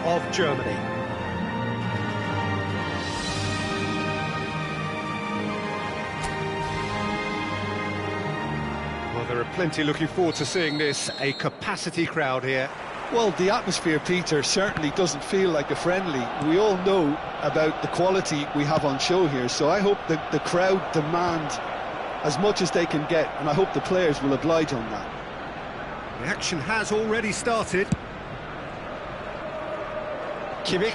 of Germany. Well, there are plenty looking forward to seeing this. A capacity crowd here. Well, the atmosphere, Peter, certainly doesn't feel like a friendly. We all know about the quality we have on show here, so I hope that the crowd demand as much as they can get, and I hope the players will oblige on that. The action has already started. Kimmich.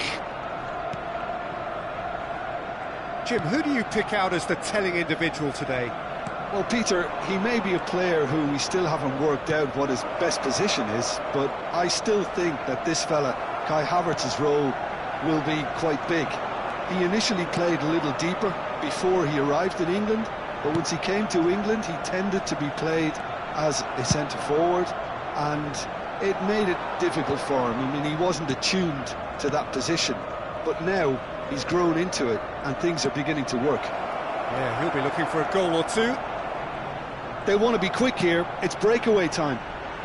Jim, who do you pick out as the telling individual today? Well, Peter, he may be a player who we still haven't worked out what his best position is, but I still think that this fella, Kai Havertz's role, will be quite big. He initially played a little deeper before he arrived in England, but once he came to England, he tended to be played as a centre-forward, and it made it difficult for him. I mean, he wasn't attuned to that position, but now he's grown into it, and things are beginning to work. Yeah, he'll be looking for a goal or two. They want to be quick here. It's breakaway time.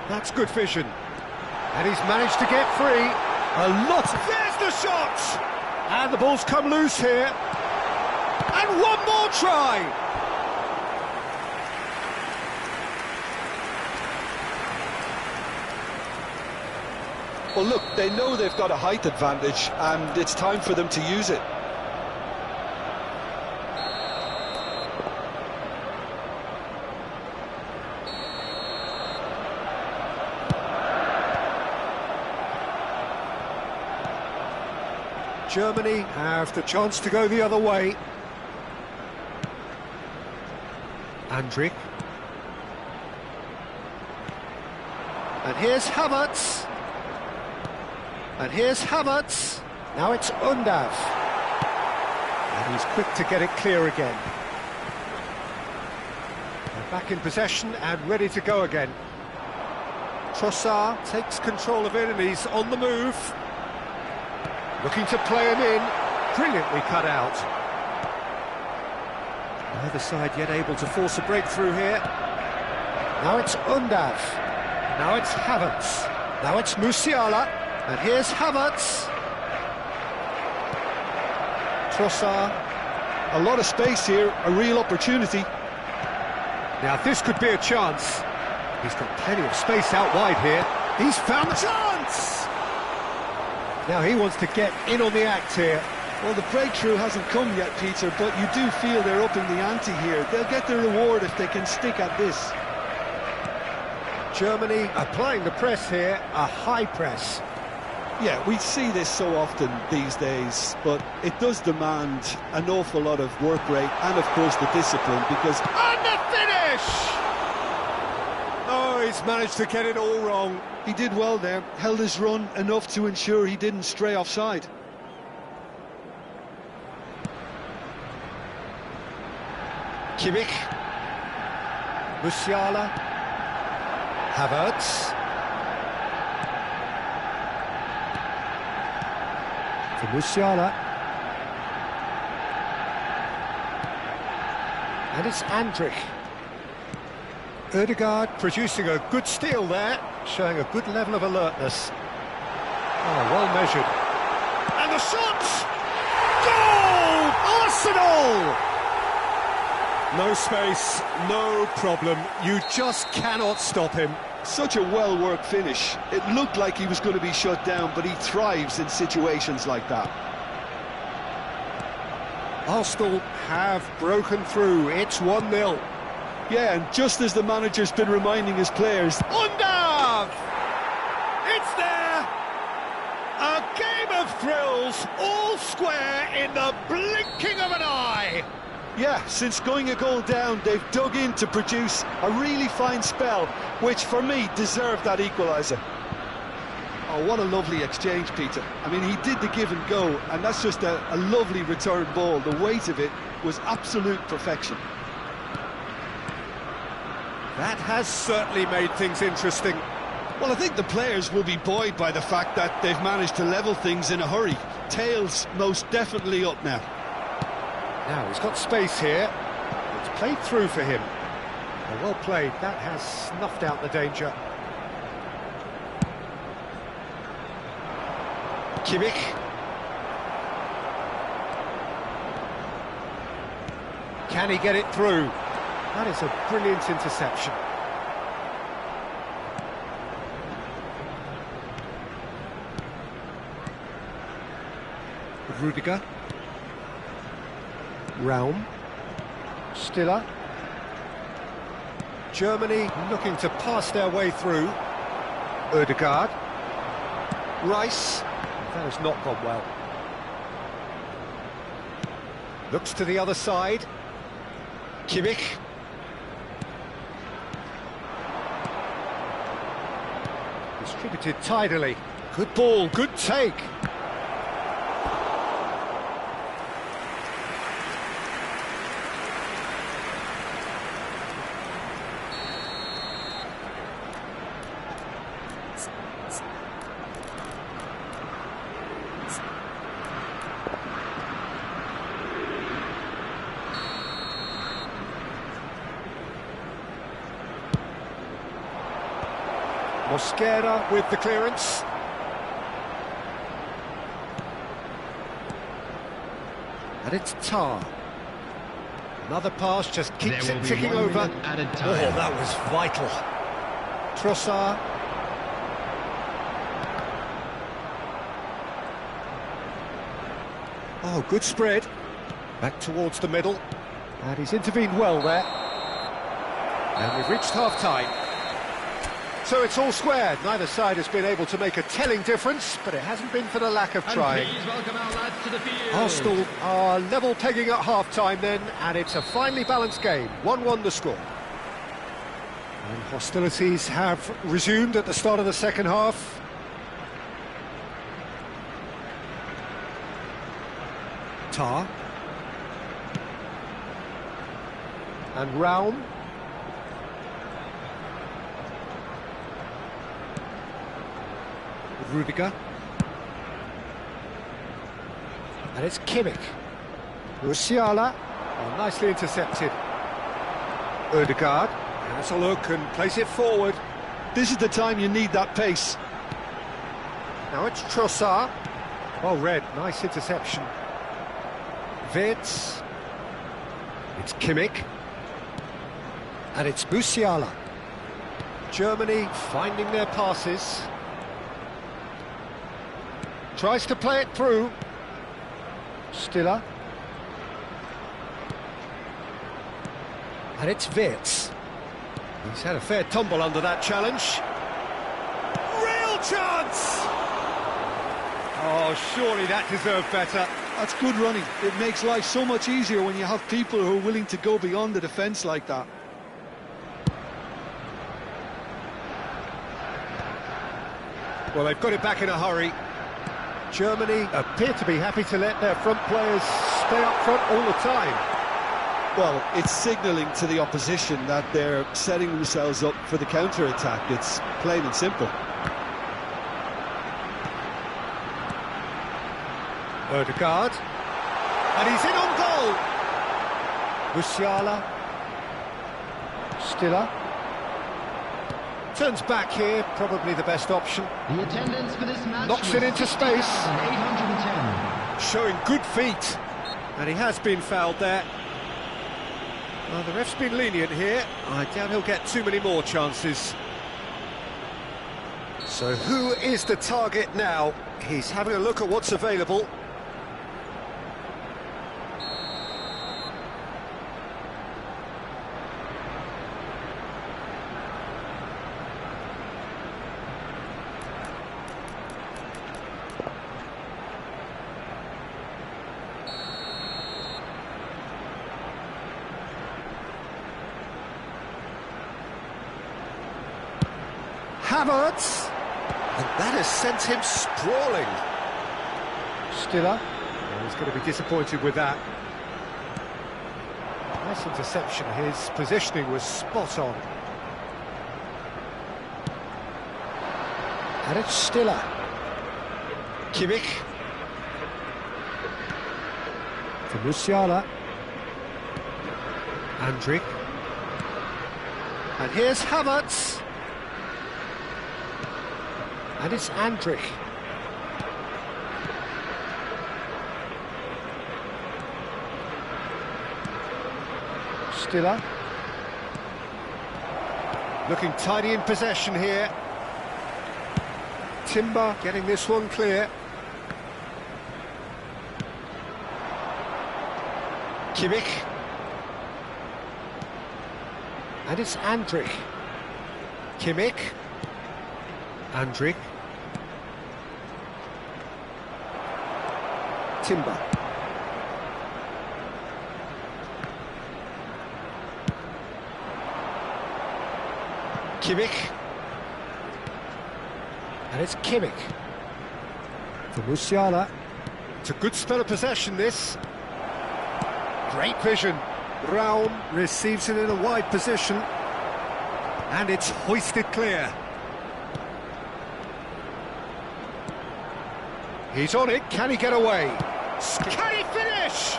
That's good vision. And he's managed to get free. A lot. There's the shot! And the ball's come loose here. And one more try! Well, look, they know they've got a height advantage, and it's time for them to use it. Germany have the chance to go the other way. Andrick. And here's Havertz. And here's Havertz. Now it's Undav. And he's quick to get it clear again. They're back in possession and ready to go again. Trossard takes control of it and he's on the move. Looking to play him in. Brilliantly cut out. Neither side yet able to force a breakthrough here. Now it's Undav. Now it's Havertz. Now it's Musiala. And here's Havertz. Trossard. A lot of space here, a real opportunity. Now this could be a chance. He's got plenty of space out wide here. He's found the chance! Now he wants to get in on the act here. Well, the breakthrough hasn't come yet, Peter, but you do feel they're upping the ante here. They'll get their reward if they can stick at this. Germany applying the press here, a high press. Yeah, we see this so often these days, but it does demand an awful lot of work rate and, of course, the discipline, because... And the finish! Oh, he's managed to get it all wrong. He did well there, held his run enough to ensure he didn't stray offside. Kimmich. Musiala. Havertz. For Musiala. And it's Andrick. Ødegaard producing a good steal there, showing a good level of alertness. Oh, well measured. And the shot! Goal! Arsenal! No space, no problem. You just cannot stop him. Such a well-worked finish. It looked like he was going to be shut down, but he thrives in situations like that. Arsenal have broken through. It's 1-0. Yeah, and just as the manager's been reminding his players... Undav! It's there! A game of thrills, all square in the blinking of an eye! Yeah, since going a goal down, they've dug in to produce a really fine spell, which, for me, deserved that equaliser. Oh, what a lovely exchange, Peter. I mean, he did the give and go, and that's just a lovely return ball. The weight of it was absolute perfection. That has certainly made things interesting. Well, I think the players will be buoyed by the fact that they've managed to level things in a hurry. Tails most definitely up now. Now, he's got space here. It's played through for him. Well played. That has snuffed out the danger. Kimmich. Can he get it through? That is a brilliant interception. Rudiger. Raum. Stiller. Germany looking to pass their way through. Odegaard. Rice. That has not gone well. Looks to the other side. Kimmich. Distributed tidily. Good ball, good take. Mosquera with the clearance. And it's Tar. Another pass just keeps it ticking over. Oh, that was vital. Trossard. Oh, good spread. Back towards the middle. And he's intervened well there. And we've reached half-time. So it's all squared. Neither side has been able to make a telling difference, but it hasn't been for the lack of trying. Please welcome our lads to the field. Arsenal are level pegging at half-time then, and it's a finely balanced game. 1-1 the score. And hostilities have resumed at the start of the second half. Tar. And Raum. Rudiger. And it's Kimmich. Musiala. Oh, nicely intercepted. Odegaard has a look and plays it forward. This is the time you need that pace. Now it's Trossard. Well read, nice interception. Wirtz. It's Kimmich. And it's Musiala. Germany finding their passes. Tries to play it through. Stiller. And it's Wirtz. He's had a fair tumble under that challenge. Real chance! Oh, surely that deserved better. That's good running. It makes life so much easier when you have people who are willing to go beyond the defence like that. Well, they've got it back in a hurry. Germany appear to be happy to let their front players stay up front all the time. Well, it's signalling to the opposition that they're setting themselves up for the counter-attack. It's plain and simple. Odegaard. And he's in on goal. Musiala. Stiller. Turns back here, probably the best option. The attendance for this match knocks it into space. 810. Showing good feet. And he has been fouled there. Well, the ref's been lenient here. I doubt he'll get too many more chances. So who is the target now? He's having a look at what's available. Havertz, and that has sent him sprawling. Stiller, well, he's going to be disappointed with that. Nice interception, his positioning was spot on. And it's Stiller. Kimmich. To Musiala. Andrik. And here's Havertz. And it's Andrik. Stiller. Looking tidy in possession here. Timber getting this one clear. Kimmich. And it's Andrich. Kimmich. Andrich. Timber. Kimmich. And it's Kimmich. For Musiala. It's a good spell of possession, this. Great vision. Raum receives it in a wide position. And it's hoisted clear. He's on it, can he get away? Can he finish?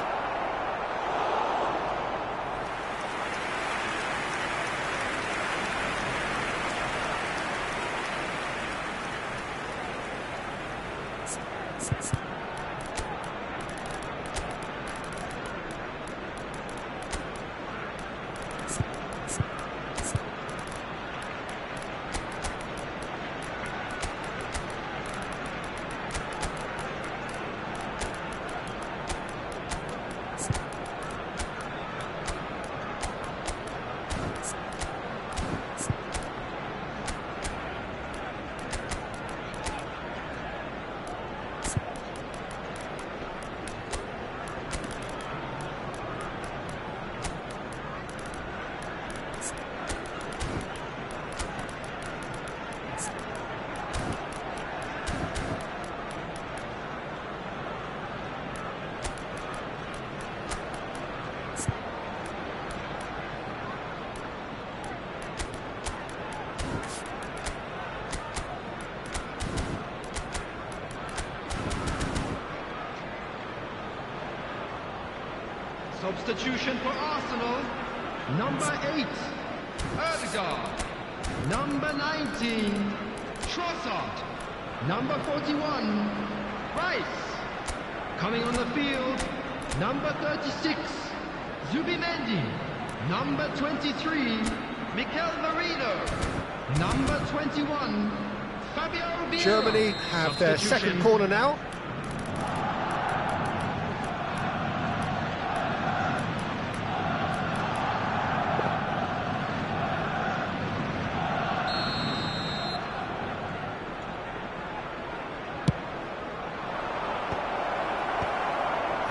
Substitution for Arsenal. Number 8, Ødegaard. Number 19, Trossard. Number 41, Rice. Coming on the field, number 36, Zubimendi. Number 23, Mikel Merino. Number 21, Fabio Vieira. Germany have their second corner now.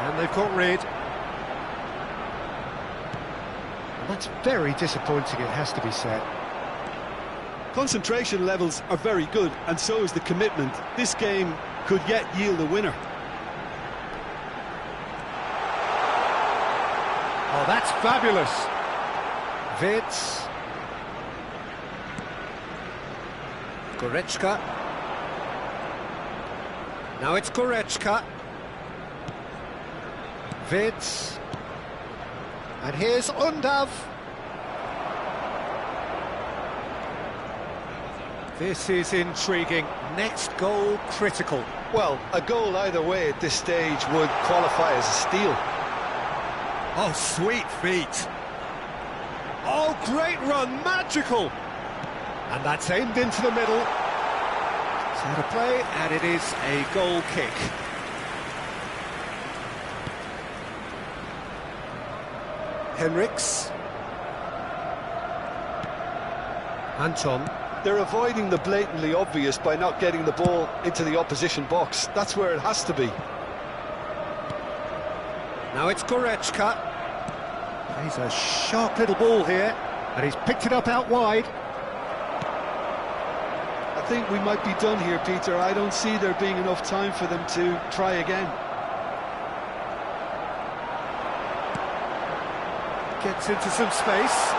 And they've got rid. And that's very disappointing, it has to be said. Concentration levels are very good, and so is the commitment. This game could yet yield a winner. Oh, that's fabulous. Wirtz. Goretzka. Now it's Goretzka. Wirtz. And here's Undav. This is intriguing. Next goal critical. Well, a goal either way at this stage would qualify as a steal. Oh, sweet feet. Oh, great run, magical. And that's aimed into the middle. It's out of play, and it is a goal kick. Henriks. Anton. They're avoiding the blatantly obvious by not getting the ball into the opposition box. That's where it has to be. Now it's Goretzka. He's a sharp little ball here, and he's picked it up out wide. I think we might be done here, Peter. I don't see there being enough time for them to try again. Gets into some space.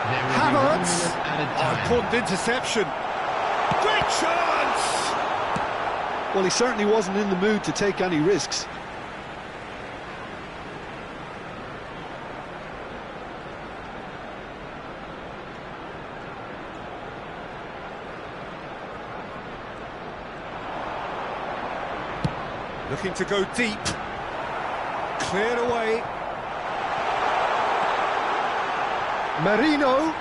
Havertz. Oh, important interception. Great chance! Well, he certainly wasn't in the mood to take any risks. Looking to go deep. Cleared away. Marino.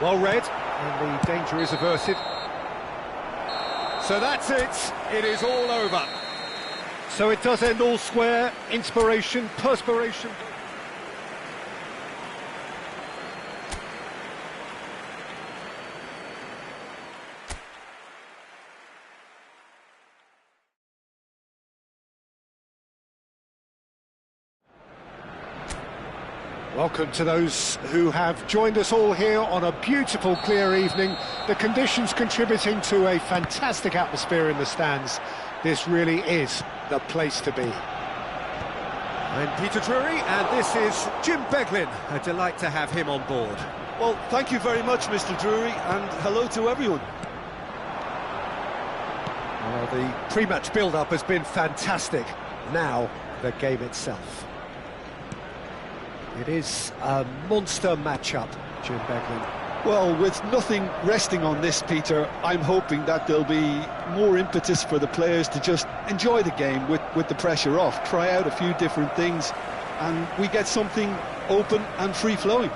Well read, and the danger is averted. So that's it. It is all over. So it does end all square. Inspiration, perspiration. Welcome to those who have joined us all here on a beautiful, clear evening. The conditions contributing to a fantastic atmosphere in the stands. This really is the place to be. I'm Peter Drury, and this is Jim Beglin. A delight to have him on board. Well, thank you very much, Mr. Drury, and hello to everyone. Well, the pre-match build-up has been fantastic. Now, the game itself. It is a monster matchup, Jim Beglin. Well, with nothing resting on this, Peter, I'm hoping that there'll be more impetus for the players to just enjoy the game with the pressure off, try out a few different things, and we get something open and free-flowing.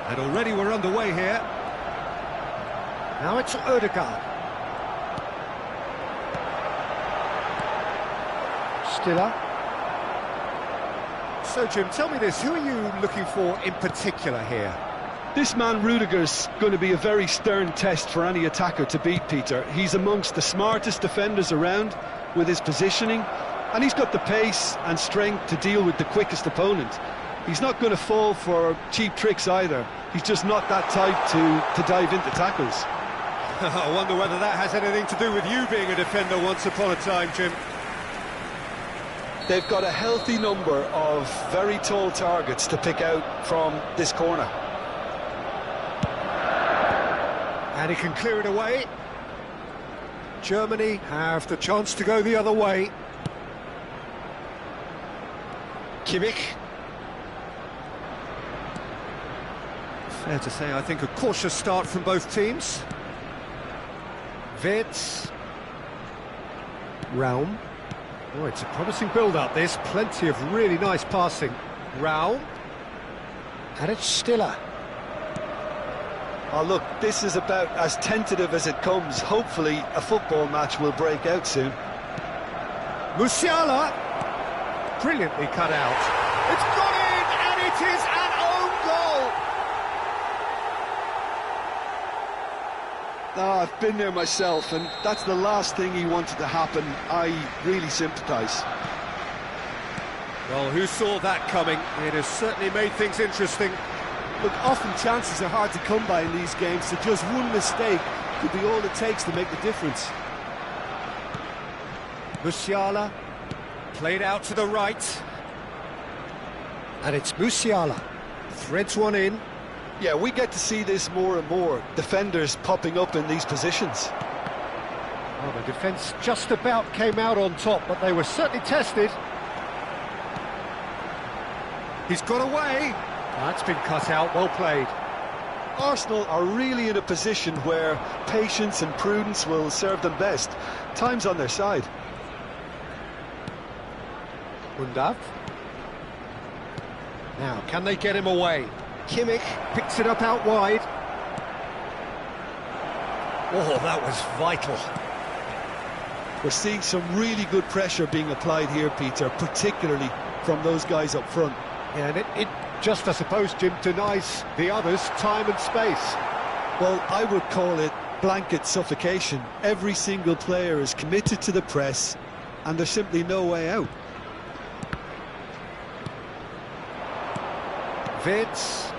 And already we're underway here. Now it's Ødegaard. Stiller. So, Jim, tell me this, who are you looking for in particular here? This man Rudiger's going to be a very stern test for any attacker to beat, Peter. He's amongst the smartest defenders around with his positioning, and he's got the pace and strength to deal with the quickest opponent. He's not going to fall for cheap tricks either. He's just not that type to dive into tackles. I wonder whether that has anything to do with you being a defender once upon a time, Jim. They've got a healthy number of very tall targets to pick out from this corner. And he can clear it away. Germany have the chance to go the other way. Kimmich. Fair to say, I think, a cautious start from both teams. Wirtz. Raum. Oh, it's a promising build-up, this. Plenty of really nice passing. Raum. And it's Stiller. Oh, look, this is about as tentative as it comes. Hopefully, a football match will break out soon. Musiala. Brilliantly cut out. It's gone in, and it is an own goal. Oh, I've been there myself, and that's the last thing he wanted to happen. I really sympathise. Well, who saw that coming? It has certainly made things interesting. Look, often chances are hard to come by in these games, so just one mistake could be all it takes to make the difference. Musiala, played out to the right. And it's Musiala, threads one in. Yeah, we get to see this more and more, defenders popping up in these positions. Well, the defence just about came out on top, but they were certainly tested. He's got away. That's been cut out, well played. Arsenal are really in a position where patience and prudence will serve them best. Time's on their side. Undav. Now, can they get him away? Kimmich picks it up out wide. Oh, that was vital. We're seeing some really good pressure being applied here, Peter, particularly from those guys up front. Yeah, and it just, I suppose, Jim, denies the others time and space. Well, I would call it blanket suffocation. Every single player is committed to the press, and there's simply no way out. Wirtz.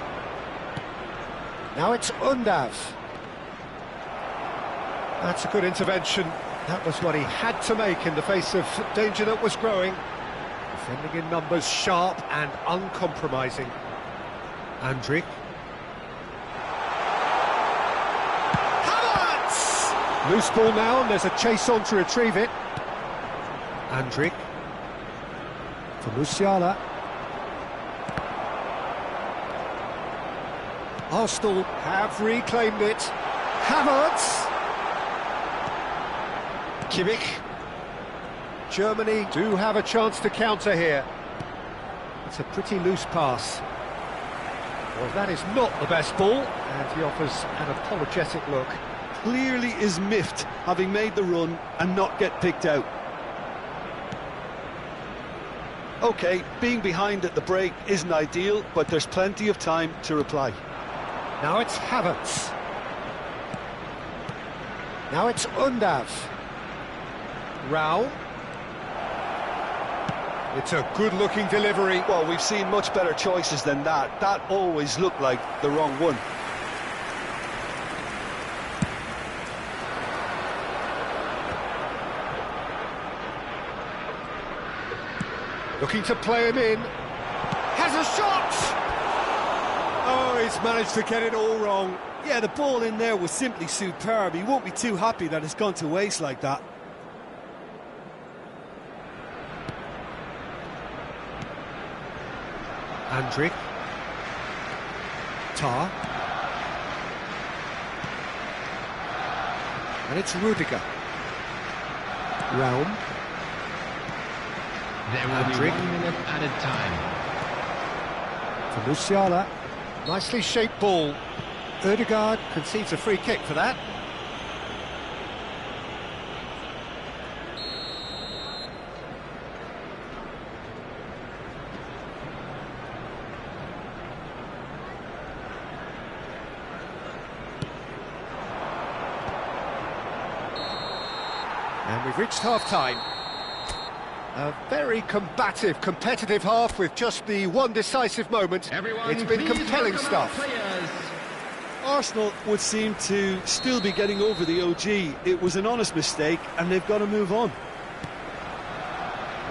Now it's Undav. That's a good intervention. That was what he had to make in the face of danger that was growing. Defending in numbers, sharp and uncompromising. Andrik. Havertz! Loose ball now, and there's a chase on to retrieve it. Andrik. For Musiala. Arsenal have reclaimed it. Havertz. Kimmich. Germany do have a chance to counter here. It's a pretty loose pass. Well, that is not the best ball, and he offers an apologetic look. Clearly is miffed, having made the run and not get picked out. OK, being behind at the break isn't ideal, but there's plenty of time to reply. Now it's Havertz. Now it's Undav. Rao. It's a good-looking delivery. Well, we've seen much better choices than that. That always looked like the wrong one. Looking to play him in. Has a shot! Oh, he's managed to get it all wrong. Yeah, the ball in there was simply superb. He won't be too happy that it's gone to waste like that. Andrik. Tar. And it's Rudiger. Realm. There will be 1 minute added time. For Musiala. Nicely shaped ball. Ødegaard concedes a free kick for that. And we've reached half-time. A very combative, competitive half with just the one decisive moment. Everyone, it's been please compelling welcome our stuff. players. Arsenal would seem to still be getting over the OG. It was an honest mistake, and they've got to move on.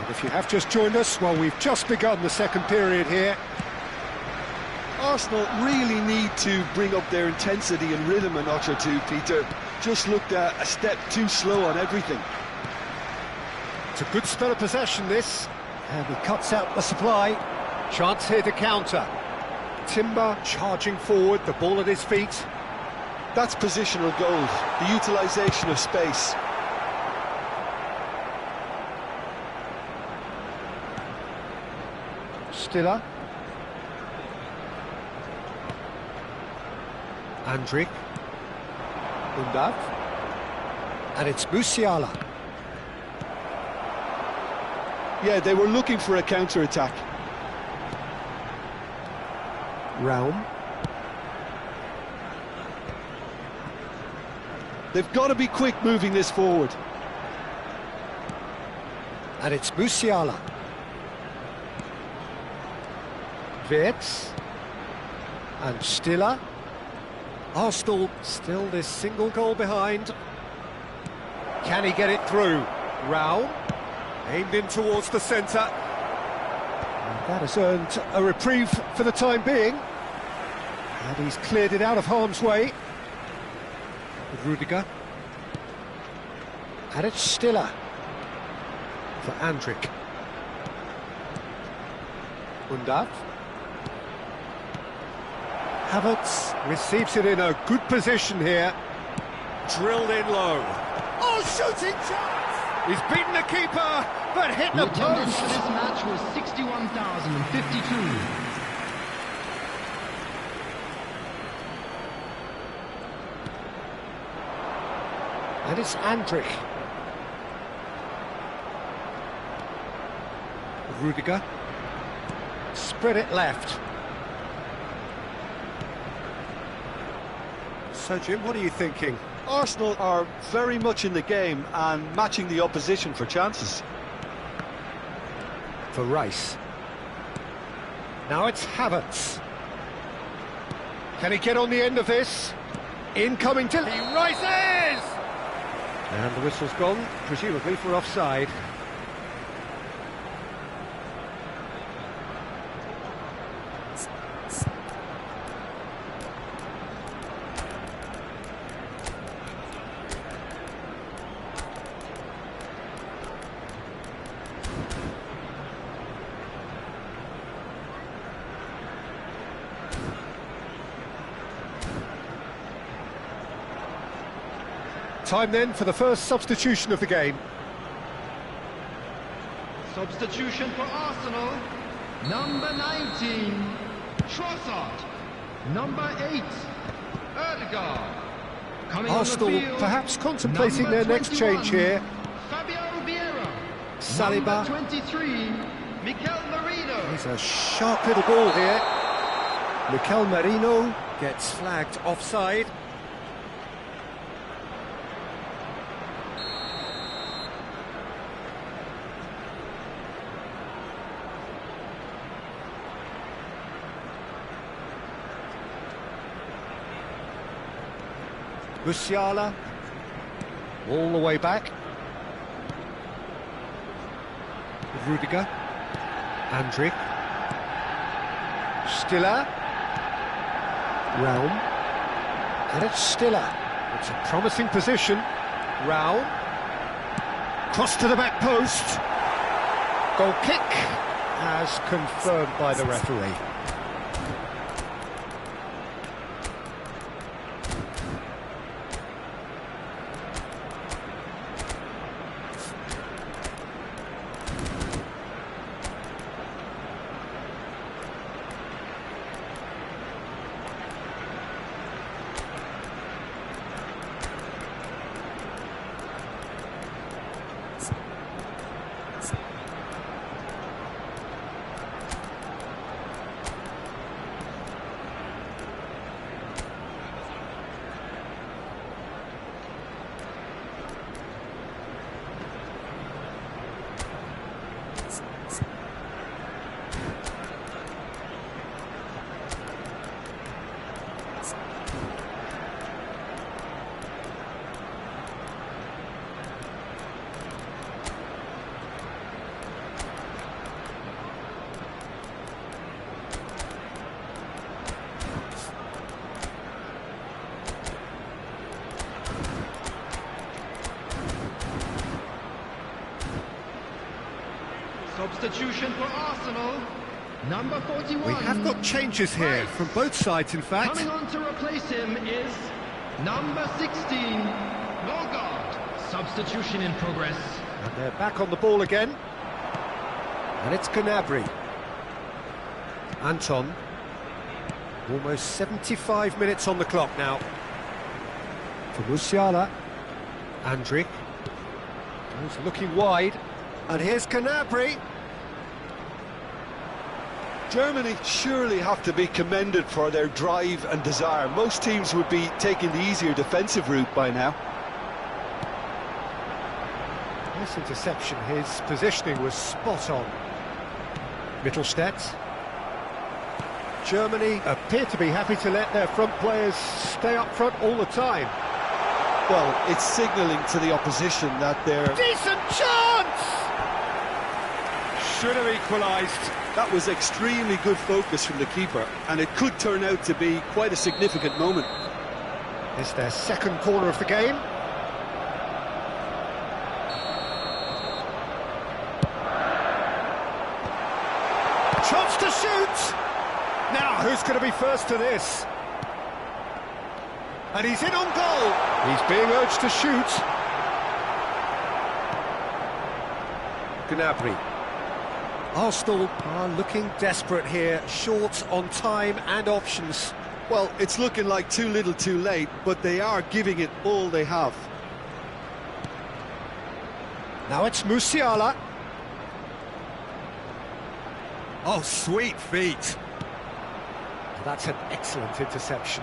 And if you have just joined us, well, we've just begun the second period here. Arsenal really need to bring up their intensity and rhythm a notch or two, Peter. Just looked a step too slow on everything. It's a good spell of possession, this. And he cuts out the supply. Chance here to counter. Timber charging forward, the ball at his feet. That's positional gold, the utilisation of space. Stiller. Andrik. Undav. And it's Musiala. Yeah, they were looking for a counter-attack. Realm. They've got to be quick moving this forward. And it's Musiala. Wirtz. And Stiller. Arsenal still this single goal behind. Can he get it through? Rao. Aimed in towards the centre. And that has earned a reprieve for the time being. And he's cleared it out of harm's way. With Rudiger. And it's Stiller. For Andrik. Undav. Havertz receives it in a good position here. Drilled in low. Oh, shooting chance! He's beaten the keeper, but hit the Attendance post. for this match was 61,052. And it's Andrik. Rudiger. Spread it left. So, Jim, what are you thinking? Arsenal are very much in the game and matching the opposition for chances. For Rice. Now it's Havertz. Can he get on the end of this? Incoming to... He rises! And the whistle's gone, presumably for offside. Time then for the first substitution of the game. Substitution for Arsenal. Number 19, Trossard. Number 8, Erdegaard. Coming Arsenal on the field, perhaps contemplating number their next 21, change here. Fabio Vieira. Saliba. Number 23, Mikel Merino. He's a sharp little ball here. Mikel Merino gets flagged offside. Musiala, all the way back. Rudiger, Andrik, Stiller, Raum, and it's Stiller. It's a promising position. Raum, cross to the back post. Goal kick, as confirmed by the referee. Substitution for Arsenal, number 41. We have got changes here Right. from both sides, in fact. Coming on to replace him is number 16, Norgard. Substitution in progress. And they're back on the ball again. And it's Gnabry. Anton. Almost 75 minutes on the clock now. For Musiala. Andrik. He's looking wide. And here's Gnabry. Germany surely have to be commended for their drive and desire. Most teams would be taking the easier defensive route by now. Nice interception. His positioning was spot on. Mittelstadt. Germany appear to be happy to let their front players stay up front all the time. Well, it's signalling to the opposition that they're... Decent chance! Should have equalised. That was extremely good focus from the keeper, and it could turn out to be quite a significant moment. It's their second corner of the game. Chance to shoot! Now, who's going to be first to this? And he's in on goal. He's being urged to shoot. Gnabry. Arsenal are looking desperate here, short on time and options. Well, it's looking like too little too late, but they are giving it all they have. Now it's Musiala. Oh, sweet feet. That's an excellent interception.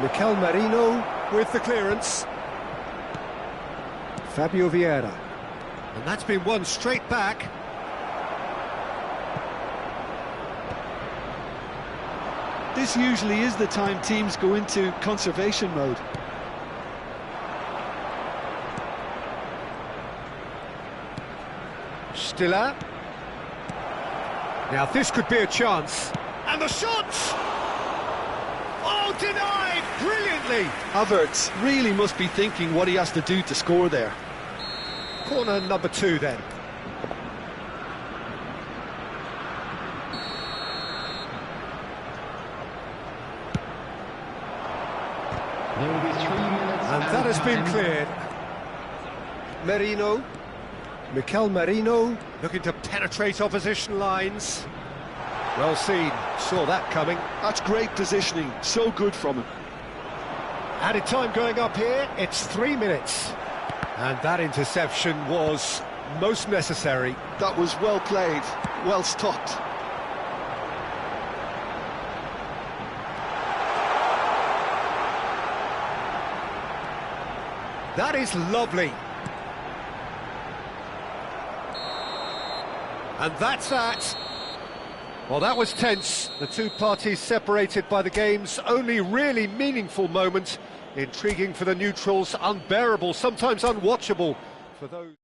Mikel Merino with the clearance. Fabio Vieira. And that's been won straight back. This usually is the time teams go into conservation mode. Dilla. Now this could be a chance. And the shot! Oh, denied brilliantly! Havertz really must be thinking what he has to do to score there. Corner number 2 then. There will be 3 minutes. And that has been cleared. Merino. Mikel Merino looking to penetrate opposition lines. Well seen, saw that coming. That's great positioning, so good from him. Added time going up here, it's 3 minutes. And that interception was most necessary. That was well played, well stopped. That is lovely. And that's that. Well, that was tense. The two parties separated by the game's only really meaningful moment. Intriguing for the neutrals, unbearable, sometimes unwatchable for those...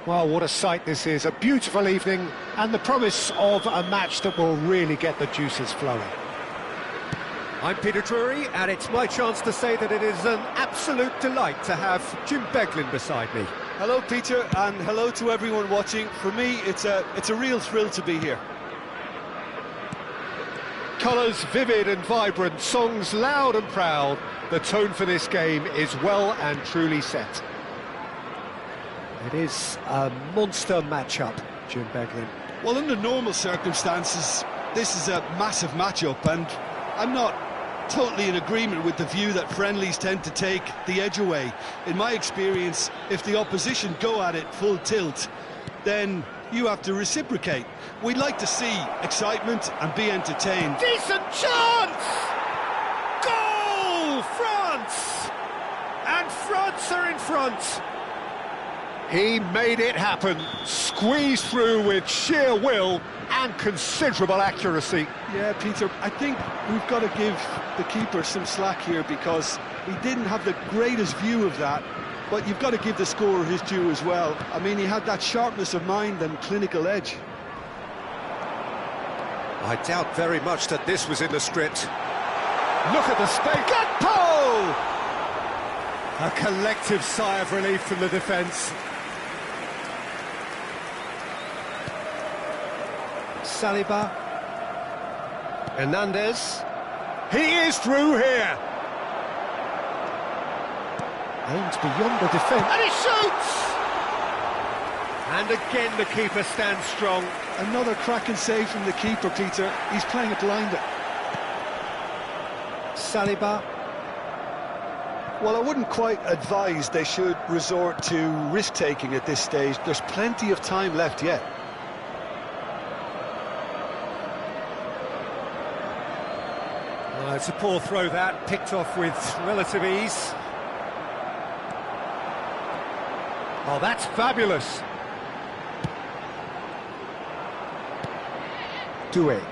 Well, what a sight this is. A beautiful evening and the promise of a match that will really get the juices flowing. I'm Peter Drury, and it's my chance to say that it is an absolute delight to have Jim Beglin beside me. Hello, Peter, and hello to everyone watching. For me, it's a real thrill to be here. Colours vivid and vibrant, songs loud and proud. The tone for this game is well and truly set. It is a monster matchup, Jim Beglin. Well, under normal circumstances, this is a massive matchup, and I'm not totally in agreement with the view that friendlies tend to take the edge away. In my experience, if the opposition go at it full tilt, then you have to reciprocate. We'd like to see excitement and be entertained. Decent chance! Goal! France! And France are in front. He made it happen, squeezed through with sheer will and considerable accuracy. Yeah, Peter, I think we've got to give the keeper some slack here because he didn't have the greatest view of that, but you've got to give the scorer his due as well. I mean, he had that sharpness of mind and clinical edge. I doubt very much that this was in the script. Look at the space. Gakpo! A collective sigh of relief from the defence. Saliba. Hernandez. He is through here. Aims beyond the defence. And he shoots! And again the keeper stands strong. Another cracking save from the keeper, Peter. He's playing it blinder. Saliba. Well, I wouldn't quite advise they should resort to risk-taking at this stage. There's plenty of time left yet. It's a poor throw that, picked off with relative ease. Oh, that's fabulous. Doué.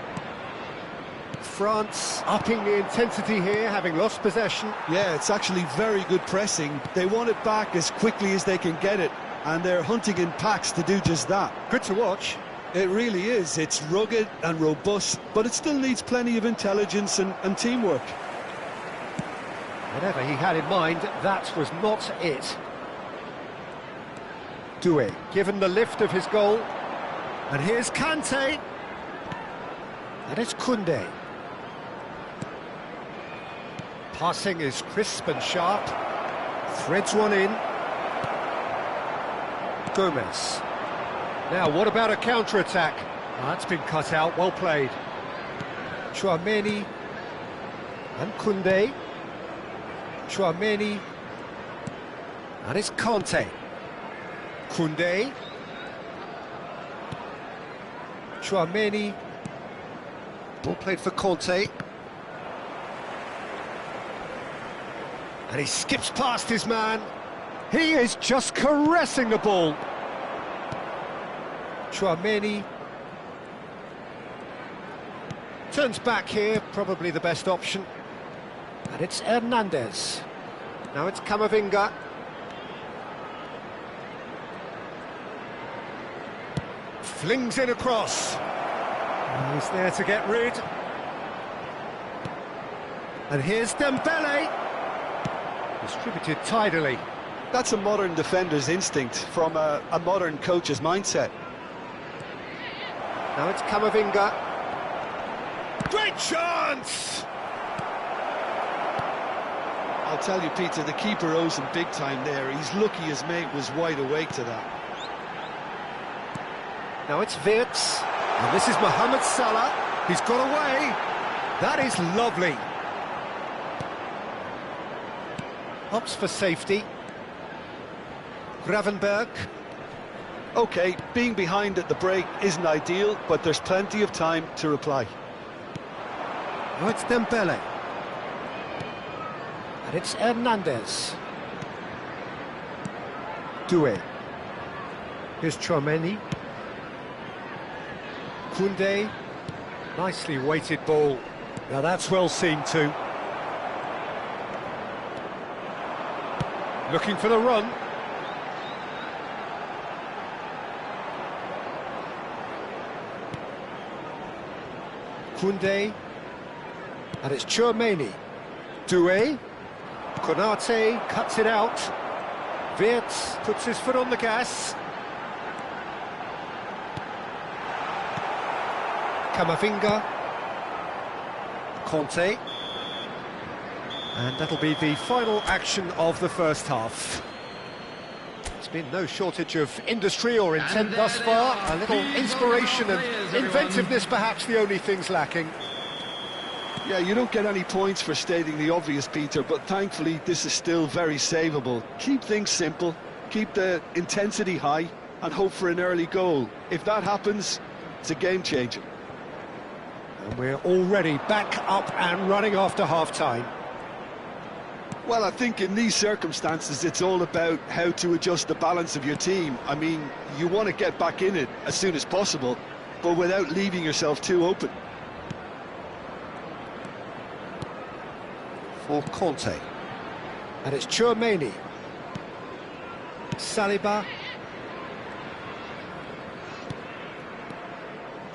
France upping the intensity here, having lost possession. Yeah, it's actually very good pressing. They want it back as quickly as they can get it, and they're hunting in packs to do just that. Good to watch. It really is. It's rugged and robust, but it still needs plenty of intelligence and teamwork. Whatever he had in mind, that was not it. Doué, given the lift of his goal. And here's Kante. And it's Koundé. Passing is crisp and sharp. Threads one in. Gomez. Now, what about a counter-attack? That's been cut out, well played. Tchouaméni and Koundé. Tchouaméni. And it's Kante. Koundé. Tchouaméni. Ball played for Kante. And he skips past his man. He is just caressing the ball. Tchouaméni turns back here, probably the best option. And it's Hernandez. Now it's Camavinga. Flings in across. He's there to get rid. And here's Dembele. Distributed tidily. That's a modern defender's instinct from a modern coach's mindset. Now it's Camavinga. Great chance! I'll tell you, Peter, the keeper owes him big time there. He's lucky his mate was wide awake to that. Now it's Wirtz. And this is Mohamed Salah. He's got away. That is lovely. Opts for safety. Gravenberg. OK, being behind at the break isn't ideal, but there's plenty of time to reply. Now it's Dembele. And it's Hernandez. Doué. Here's Tchouaméni. Koundé. Nicely weighted ball. Now that's well seen too. Looking for the run. Koundé. And it's Chouameni. Doué. Konate cuts it out. Wirtz puts his foot on the gas. Camavinga. Conte. And that'll be the final action of the first half. There's been no shortage of industry or intent thus far. A little inspiration and inventiveness perhaps the only things lacking. Yeah, you don't get any points for stating the obvious, Peter, but thankfully this is still very savable. Keep things simple, keep the intensity high, and hope for an early goal. If that happens, it's a game changer. And we're already back up and running after half-time. Well, I think in these circumstances it's all about how to adjust the balance of your team. I mean, you want to get back in it as soon as possible, but without leaving yourself too open. For Conte. And it's Chouameni. Saliba.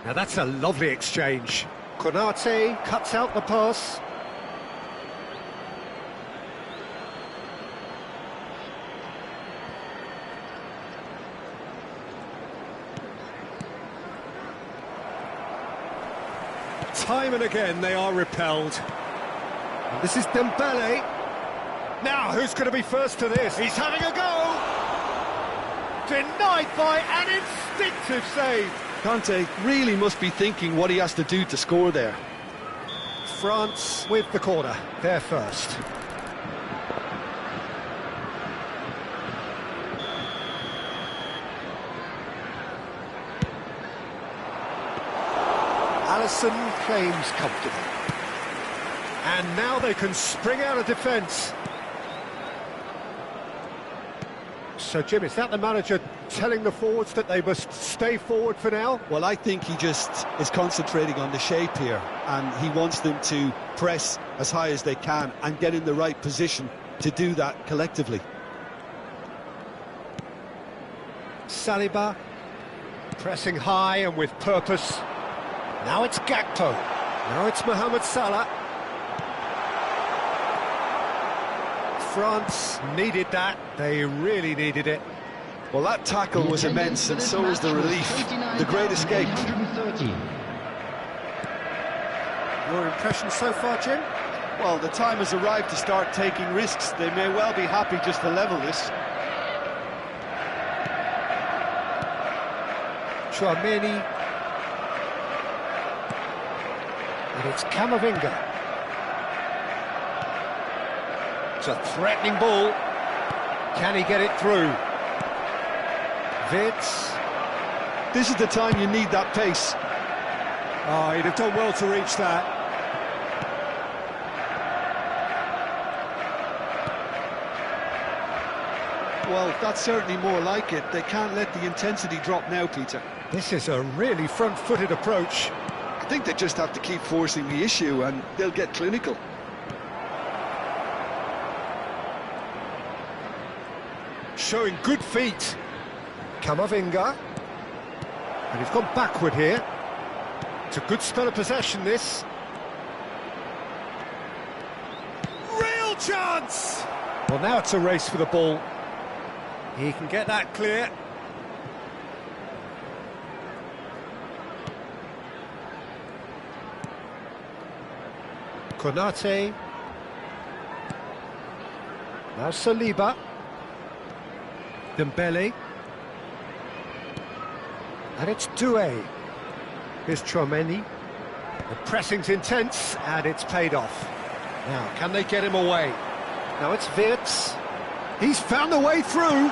Now that's a lovely exchange. Konate cuts out the pass. Time and again they are repelled. And this is Dembele. Now, who's going to be first to this? He's having a go! Denied by an instinctive save. Conte really must be thinking what he has to do to score there. France with the corner, they're first. Alisson claims comfortably. And now they can spring out of defence. So, Jim, is that the manager telling the forwards that they must stay forward for now? Well, I think he just is concentrating on the shape here, and he wants them to press as high as they can and get in the right position to do that collectively. Saliba, pressing high and with purpose. Now it's Gakpo. Now it's Mohamed Salah. France needed that. They really needed it. Well, that tackle was immense, and so was the relief. The great escape. Your impression so far, Jim? Well, the time has arrived to start taking risks. They may well be happy just to level this. Chouameni. And it's Camavinga. It's a threatening ball. Can he get it through? Wirtz. This is the time you need that pace. Oh, he'd have done well to reach that. Well, that's certainly more like it. They can't let the intensity drop now, Peter. This is a really front-footed approach. I think they just have to keep forcing the issue and they'll get clinical. Showing good feet. Camavinga. And he's gone backward here. It's a good spell of possession, this. Real chance! Well, now it's a race for the ball. He can get that clear. Konate. Now Saliba. Dembele. And it's Doué. Here's Chouameni. The pressing's intense, and it's paid off. Now, can they get him away? Now it's Wirtz. He's found a way through.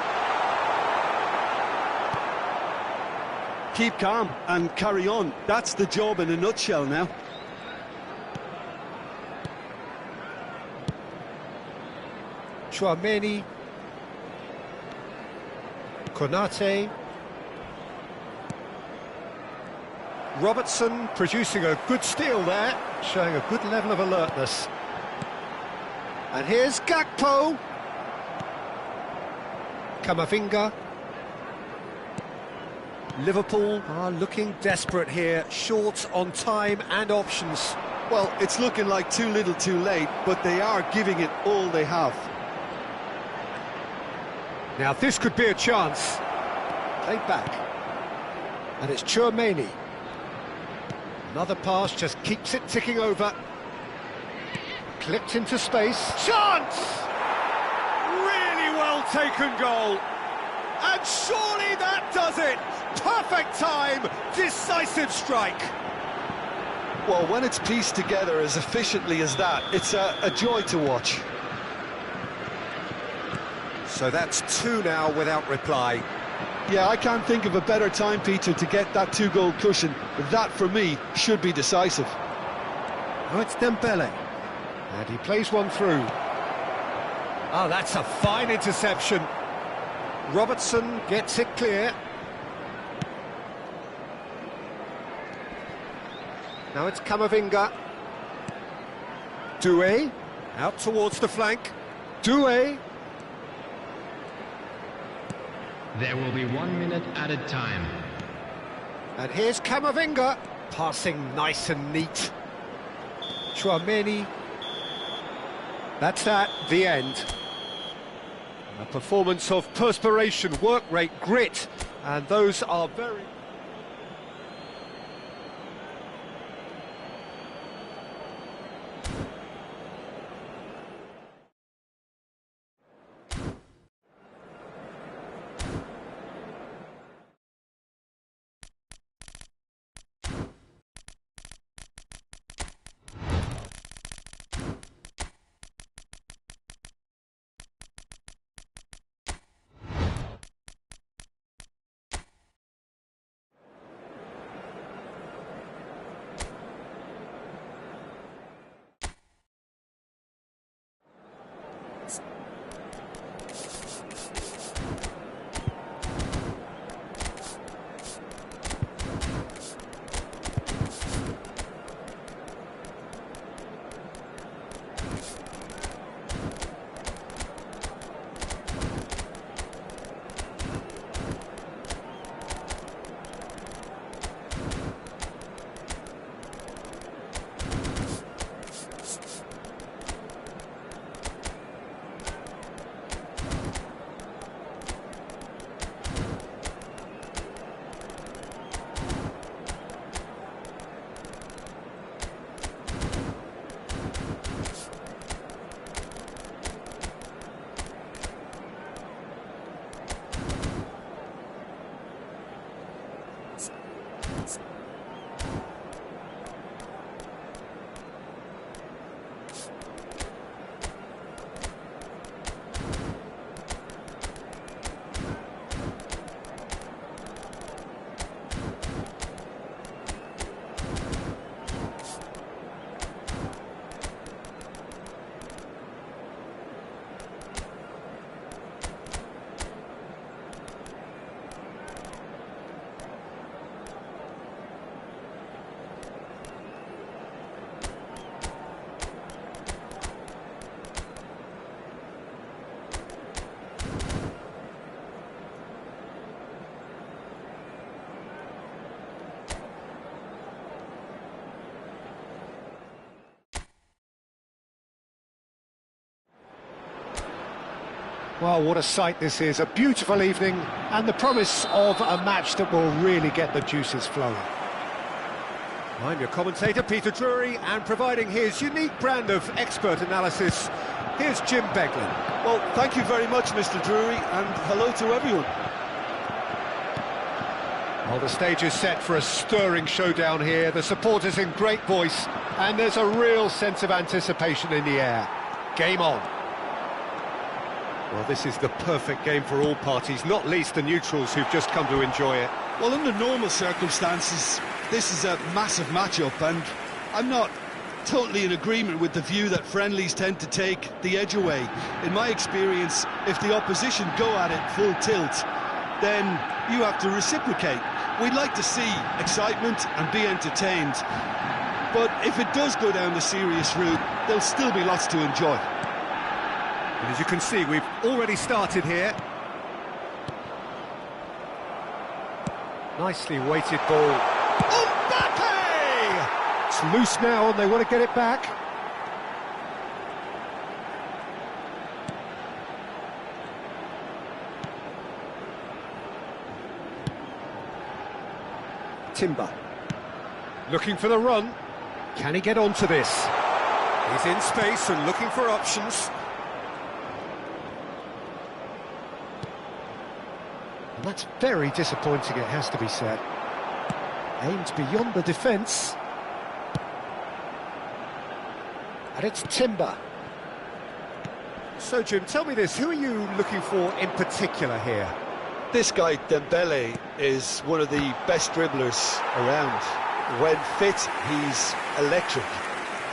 Keep calm and carry on. That's the job in a nutshell now. Chouameni. Konate. Robertson producing a good steal there, showing a good level of alertness. And here's Gakpo. Camavinga. Liverpool are looking desperate here, short on time and options. Well, it's looking like too little too late, but they are giving it all they have. Now this could be a chance. Played back. And it's Chouameni. Another pass just keeps it ticking over. Clipped into space. Chance! Really well taken goal. And surely that does it! Perfect time, decisive strike. Well, when it's pieced together as efficiently as that, it's a joy to watch. So that's two now without reply. Yeah, I can't think of a better time, Peter, to get that two-goal cushion. That, for me, should be decisive. Oh, it's Dembele. And he plays one through. Oh, that's a fine interception. Robertson gets it clear. Now it's Camavinga. Doué, out towards the flank. Doué. There will be 1 minute added time. And here's Camavinga. Passing nice and neat. Chouameni. That's that, the end. A performance of perspiration, work rate, grit. And those are very... Well, what a sight this is, a beautiful evening and the promise of a match that will really get the juices flowing. I'm your commentator, Peter Drury, and providing his unique brand of expert analysis, here's Jim Beglin. Well, thank you very much, Mr. Drury, and hello to everyone. Well, the stage is set for a stirring showdown here, the supporters in great voice, and there's a real sense of anticipation in the air. Game on. Well, this is the perfect game for all parties, not least the neutrals who've just come to enjoy it. Well, under normal circumstances, this is a massive matchup, and I'm not totally in agreement with the view that friendlies tend to take the edge away. In my experience, if the opposition go at it full tilt, then you have to reciprocate. We'd like to see excitement and be entertained, but if it does go down the serious route, there'll still be lots to enjoy. And as you can see, we've already started here. Nicely weighted ball. Mbappe! It's loose now and they want to get it back. Timber. Looking for the run. Can he get onto this? He's in space and looking for options. And that's very disappointing, it has to be said. Aimed beyond the defence. And it's Timber. So, Jim, tell me this, who are you looking for in particular here? This guy, Dembele, is one of the best dribblers around. When fit, he's electric.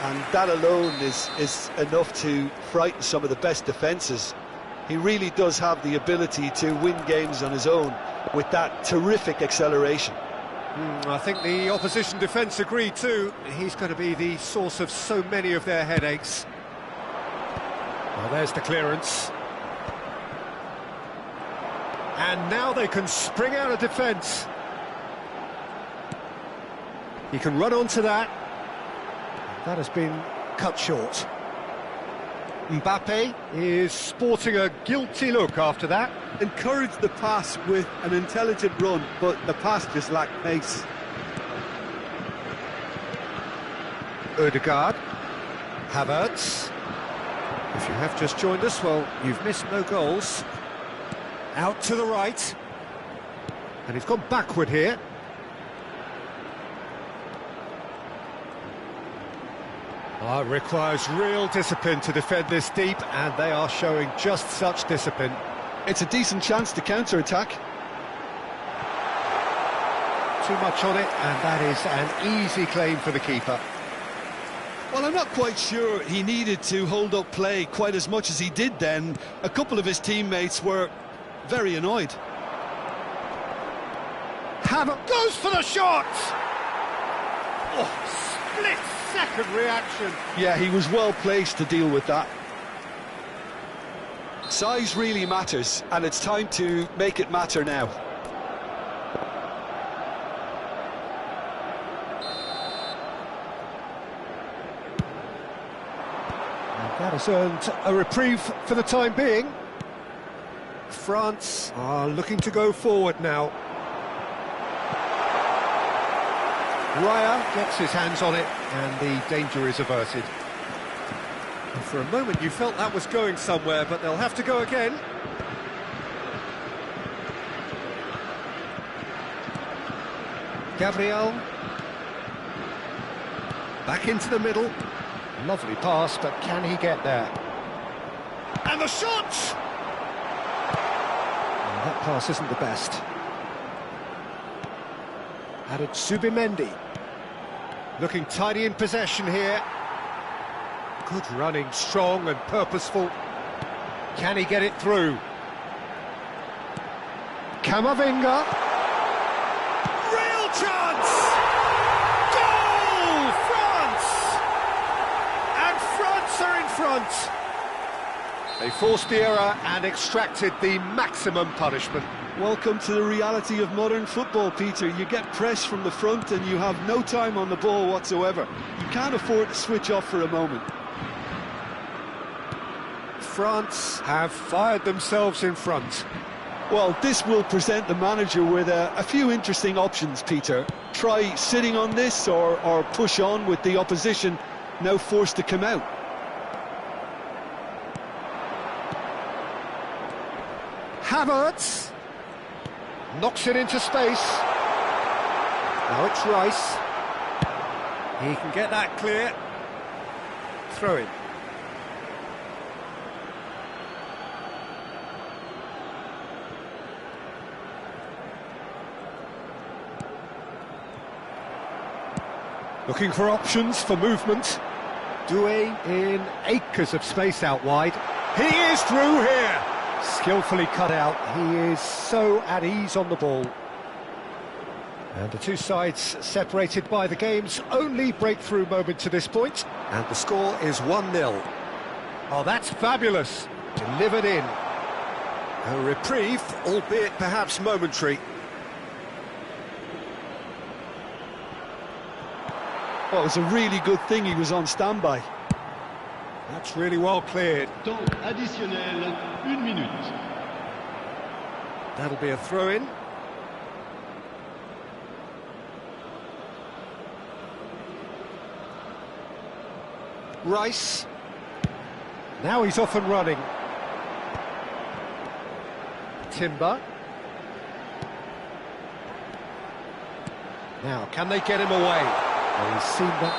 And that alone is enough to frighten some of the best defences. He really does have the ability to win games on his own with that terrific acceleration. I think the opposition defence agree too. He's going to be the source of so many of their headaches. Well, there's the clearance. And now they can spring out of defence. He can run onto that. That has been cut short. Mbappe is sporting a guilty look after that. Encouraged the pass with an intelligent run, but the pass just lacked pace. Odegaard. Havertz. If you have just joined us, well, you've missed no goals. Out to the right. And he's gone backward here. It requires real discipline to defend this deep, and they are showing just such discipline. It's a decent chance to counter-attack. Too much on it, and that is an easy claim for the keeper. Well, I'm not quite sure he needed to hold up play quite as much as he did then. A couple of his teammates were very annoyed. Havertz goes for the shot! Oh, split-second reaction. Yeah, he was well placed to deal with that. Size really matters, and it's time to make it matter now. And that has earned a reprieve for the time being. France are looking to go forward now. Raya gets his hands on it, and the danger is averted. And for a moment you felt that was going somewhere, but they'll have to go again. Gabriel. Back into the middle. Lovely pass, but can he get there? And the shot! That pass isn't the best. And it's Zubimendi. Looking tidy in possession here. Good running, strong and purposeful. Can he get it through? Camavinga. Real chance! Goal! France! And France are in front. They forced the error and extracted the maximum punishment. Welcome to the reality of modern football, Peter. You get pressed from the front and you have no time on the ball whatsoever. You can't afford to switch off for a moment. France have fired themselves in front. Well, this will present the manager with a few interesting options, Peter. Try sitting on this or push on with the opposition now forced to come out. Havertz knocks it into space. Now it's Rice. He can get that clear. Throw it. Looking for options for movement. Doué in acres of space out wide. He is through here. Skillfully cut out. He is so at ease on the ball. And the two sides separated by the game's only breakthrough moment to this point. And the score is 1-0. Oh, that's fabulous. Delivered in. A reprieve, albeit perhaps momentary. Well, it was a really good thing he was on standby. That's really well cleared. Temps additionnel, 1 minute. That'll be a throw-in. Rice. Now he's off and running. Timber. Now, can they get him away? Well, he's seen that.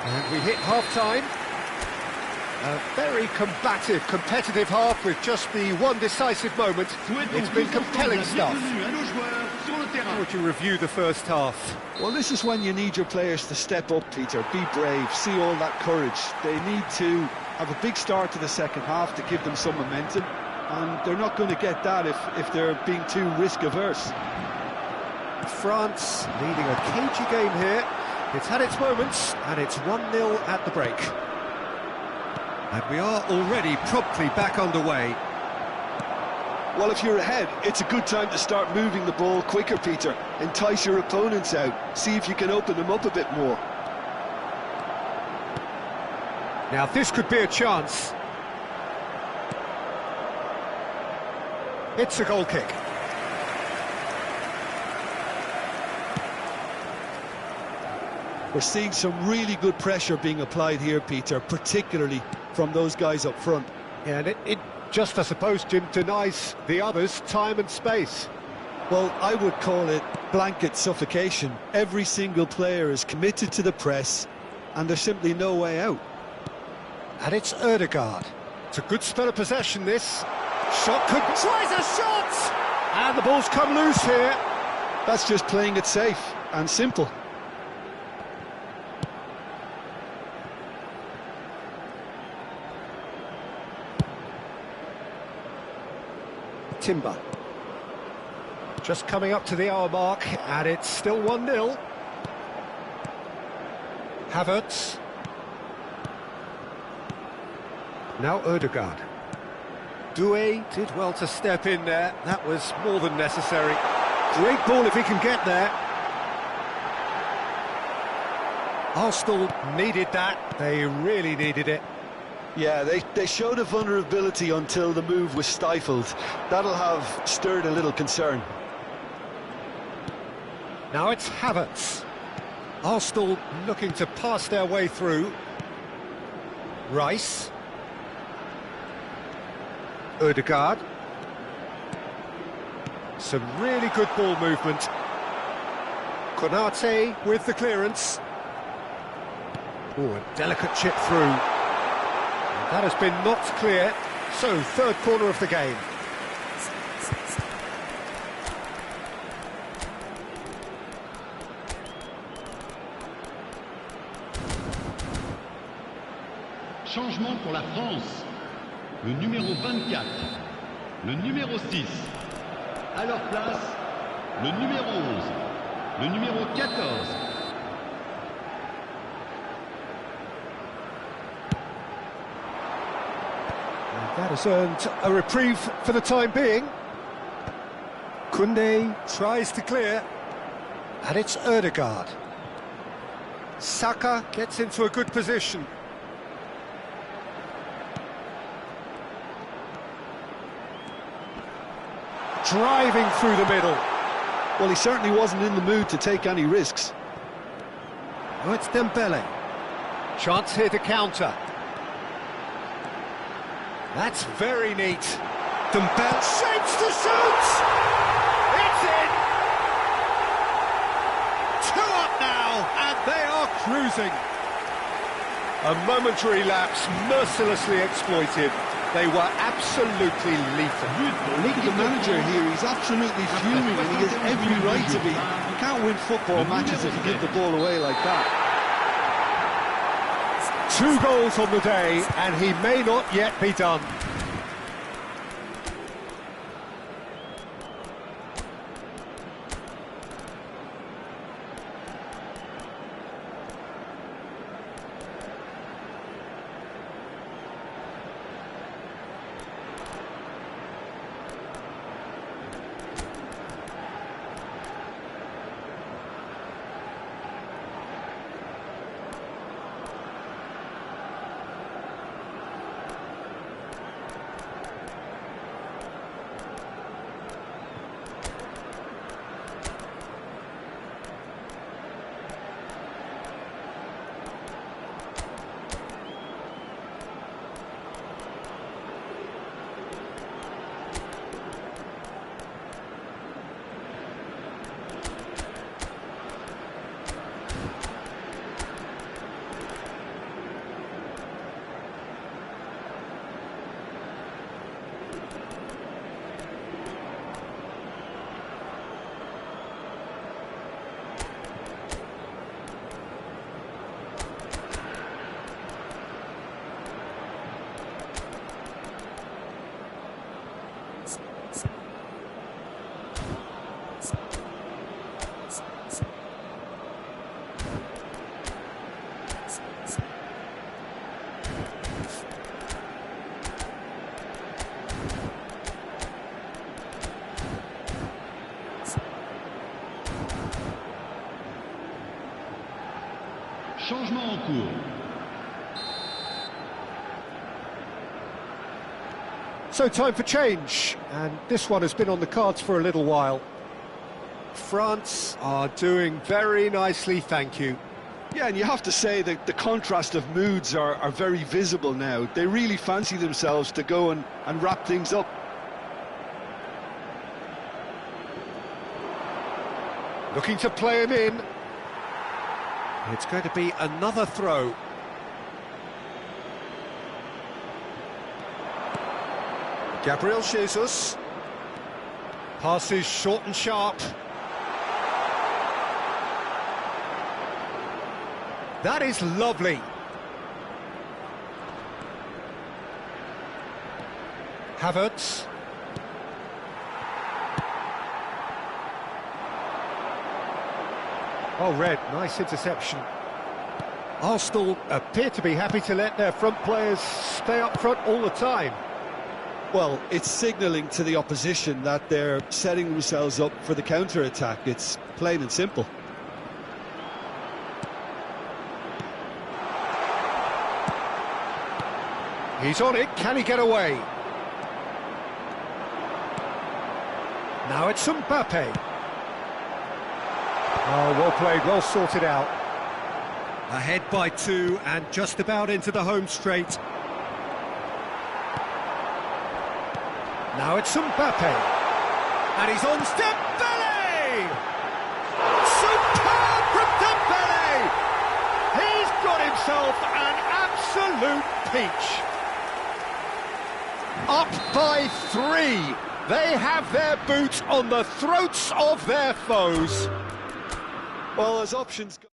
And we hit half-time. A very combative, competitive half with just the one decisive moment. It's been compelling stuff. How would you review the first half? Well, this is when you need your players to step up, Peter. Be brave, see all that courage. They need to have a big start to the second half to give them some momentum. And they're not going to get that if they're being too risk-averse. France leading a cagey game here. It's had its moments, and it's 1-0 at the break. And we are already promptly back underway. Well, if you're ahead, it's a good time to start moving the ball quicker, Peter. Entice your opponents out. See if you can open them up a bit more. Now, this could be a chance. It's a goal kick. We're seeing some really good pressure being applied here, Peter, particularly from those guys up front. Yeah, and it just, I suppose, Jim, denies the others time and space. Well, I would call it blanket suffocation. Every single player is committed to the press, and there's simply no way out. And it's Ødegaard. It's a good spell of possession, this. Shot could... Tries a shot! And the ball's come loose here. That's just playing it safe and simple. Timber. Just coming up to the hour mark, and it's still 1-0. Havertz. Now Ødegaard. Doué did well to step in there. That was more than necessary. Great ball if he can get there. Arsenal needed that. They really needed it. Yeah, they showed a vulnerability until the move was stifled. That'll have stirred a little concern. Now it's Havertz. Arsenal looking to pass their way through. Rice. Ødegaard. Some really good ball movement. Konate with the clearance. Oh, a delicate chip through. That has been knocked clear, so third corner of the game. Changement pour la France. Le numéro 24, le numéro 6. À leur place, le numéro 11, le numéro 14. That has earned a reprieve for the time being. Koundé tries to clear, and it's Ødegaard. Saka gets into a good position. Driving through the middle. Well, he certainly wasn't in the mood to take any risks. Oh, it's Dembele. Chance here to counter. That's very neat. Dembele shapes to shoot! It's in! 2 up now, and they are cruising. A momentary lapse mercilessly exploited. They were absolutely lethal. Look at the manager here, he's absolutely fuming and he has every right to be. You can't win football matches if you give the ball away like that. 2 goals on the day, and he may not yet be done. cours. So time for change, and this one has been on the cards for a little while. France are doing very nicely, thank you. Yeah, and you have to say that the contrast of moods are very visible now. They really fancy themselves to go and wrap things up. Looking to play him in. It's going to be another throw. Gabriel Jesus. Passes short and sharp. That is lovely. Havertz. Oh, Red, nice interception. Arsenal appear to be happy to let their front players stay up front all the time. Well, it's signalling to the opposition that they're setting themselves up for the counter-attack. It's plain and simple. He's on it, can he get away? Now it's Mbappe. Oh, well played, well sorted out. Ahead by 2 and just about into the home straight. Now it's Mbappe. And he's on Dembele! Superb from Dembele! He's got himself an absolute peach. Up by 3. They have their boots on the throats of their foes. Well, as options go.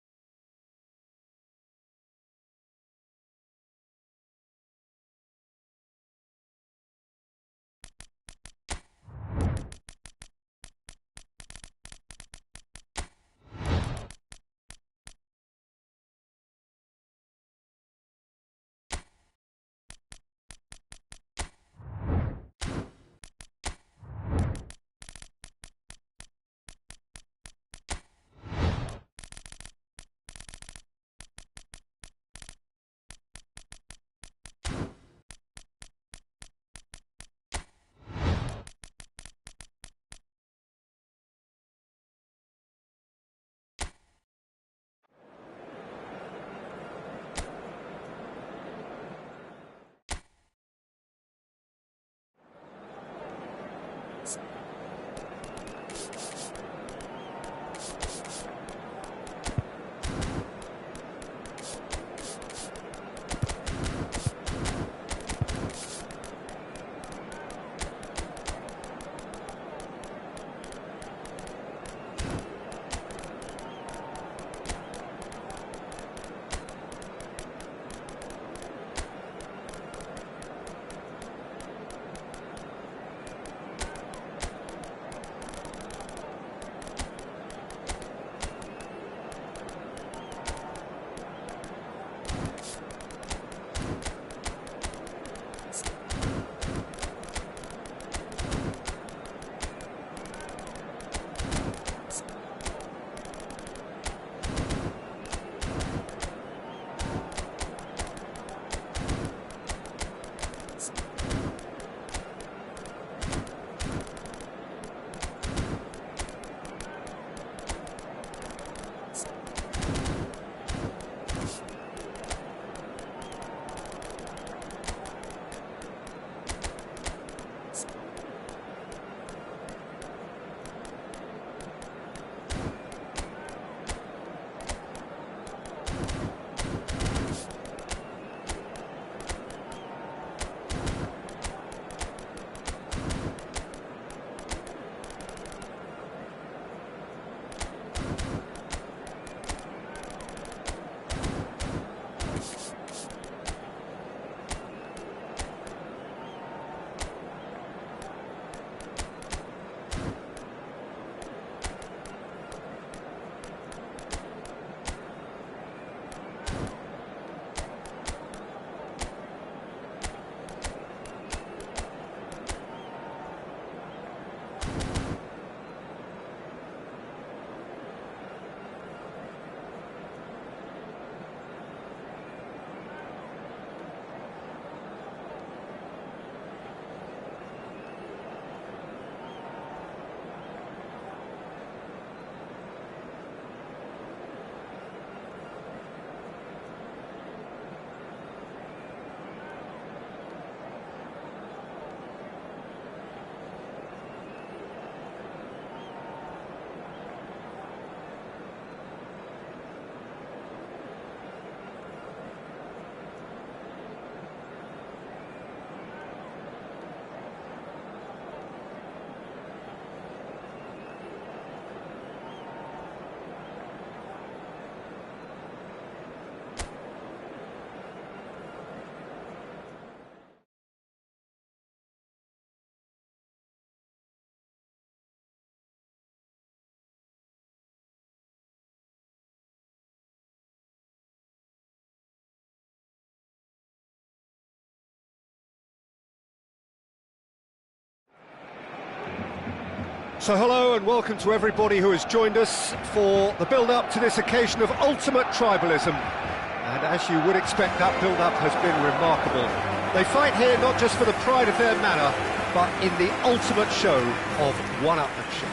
So hello and welcome to everybody who has joined us for the build-up to this occasion of ultimate tribalism. And as you would expect, that build-up has been remarkable. They fight here not just for the pride of their manor, but in the ultimate show of one-upmanship.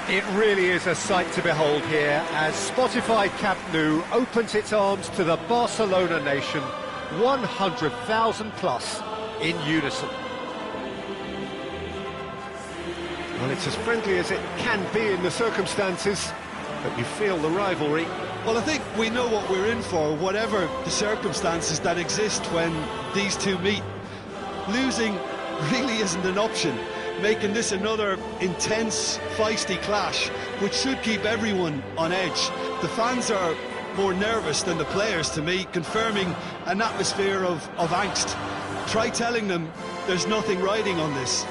It really is a sight to behold here as Spotify Camp Nou opens its arms to the Barcelona nation, 100,000 plus in unison. Well, it's as friendly as it can be in the circumstances, but you feel the rivalry. Well, I think we know what we're in for, whatever the circumstances that exist when these two meet. Losing really isn't an option, making this another intense, feisty clash, which should keep everyone on edge. The fans are more nervous than the players, to me, confirming an atmosphere of angst. Try telling them there's nothing riding on this.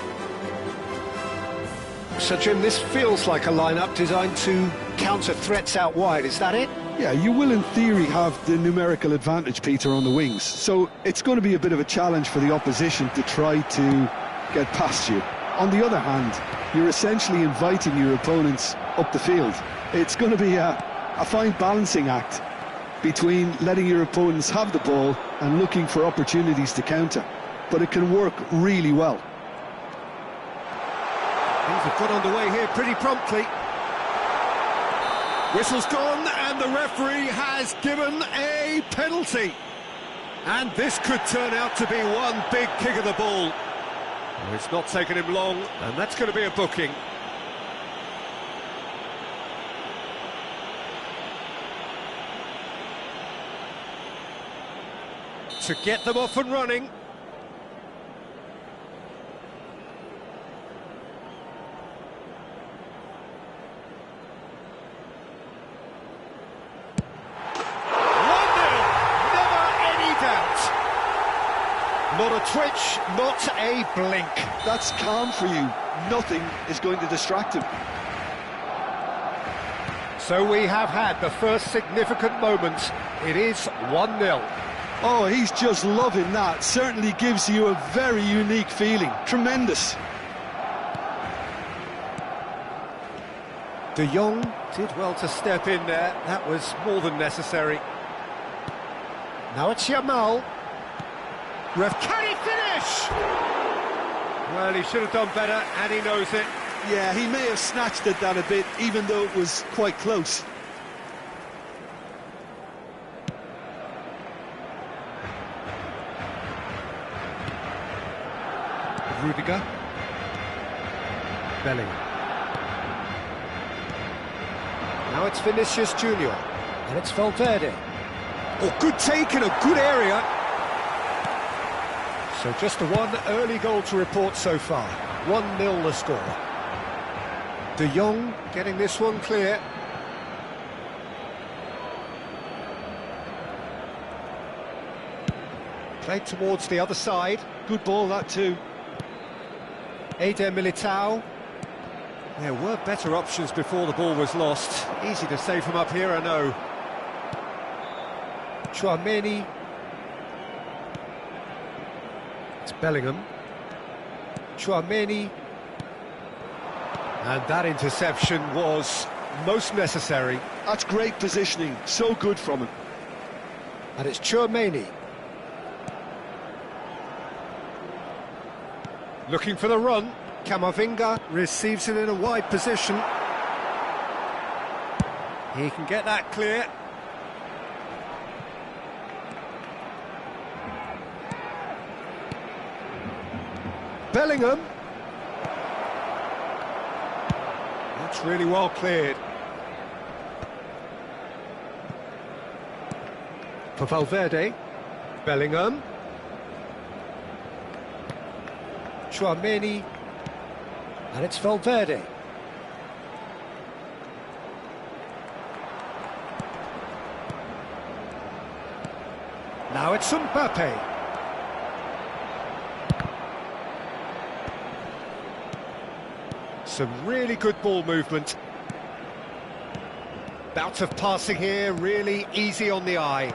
So, Jim, this feels like a lineup designed to counter threats out wide, is that it? Yeah, you will in theory have the numerical advantage, Peter, on the wings. So it's going to be a bit of a challenge for the opposition to try to get past you. On the other hand, you're essentially inviting your opponents up the field. It's going to be a fine balancing act between letting your opponents have the ball and looking for opportunities to counter. But it can work really well. Things have got underway here pretty promptly. Whistle's gone and the referee has given a penalty. And this could turn out to be one big kick of the ball. Well, it's not taken him long, and that's going to be a booking. To get them off and running. Not a twitch, not a blink. That's calm for you. Nothing is going to distract him. So we have had the first significant moment. It is 1-0. Oh, he's just loving that. Certainly gives you a very unique feeling. Tremendous. De Jong did well to step in there. That was more than necessary. Now it's Yamal. Ref, can he finish? Well, he should have done better, and he knows it. Yeah, he may have snatched at that a bit, even though it was quite close. Rudiger. Bellingham. Now it's Vinicius Junior, and it's Valverde. Oh, good take in a good area. So just the one early goal to report so far. 1-0 the score. De Jong getting this one clear. Played towards the other side. Good ball, that too. Eder Militao. There were better options before the ball was lost. Easy to save from up here, I know. Tchouaméni. It's Bellingham. Tchouaméni. And that interception was most necessary. That's great positioning. So good from him. And it's Tchouaméni. Looking for the run. Camavinga receives it in a wide position. He can get that clear. Bellingham. That's really well cleared. For Valverde. Bellingham. Tchouaméni. And it's Valverde. Now it's Mbappe. Some really good ball movement. Bout of passing here, really easy on the eye.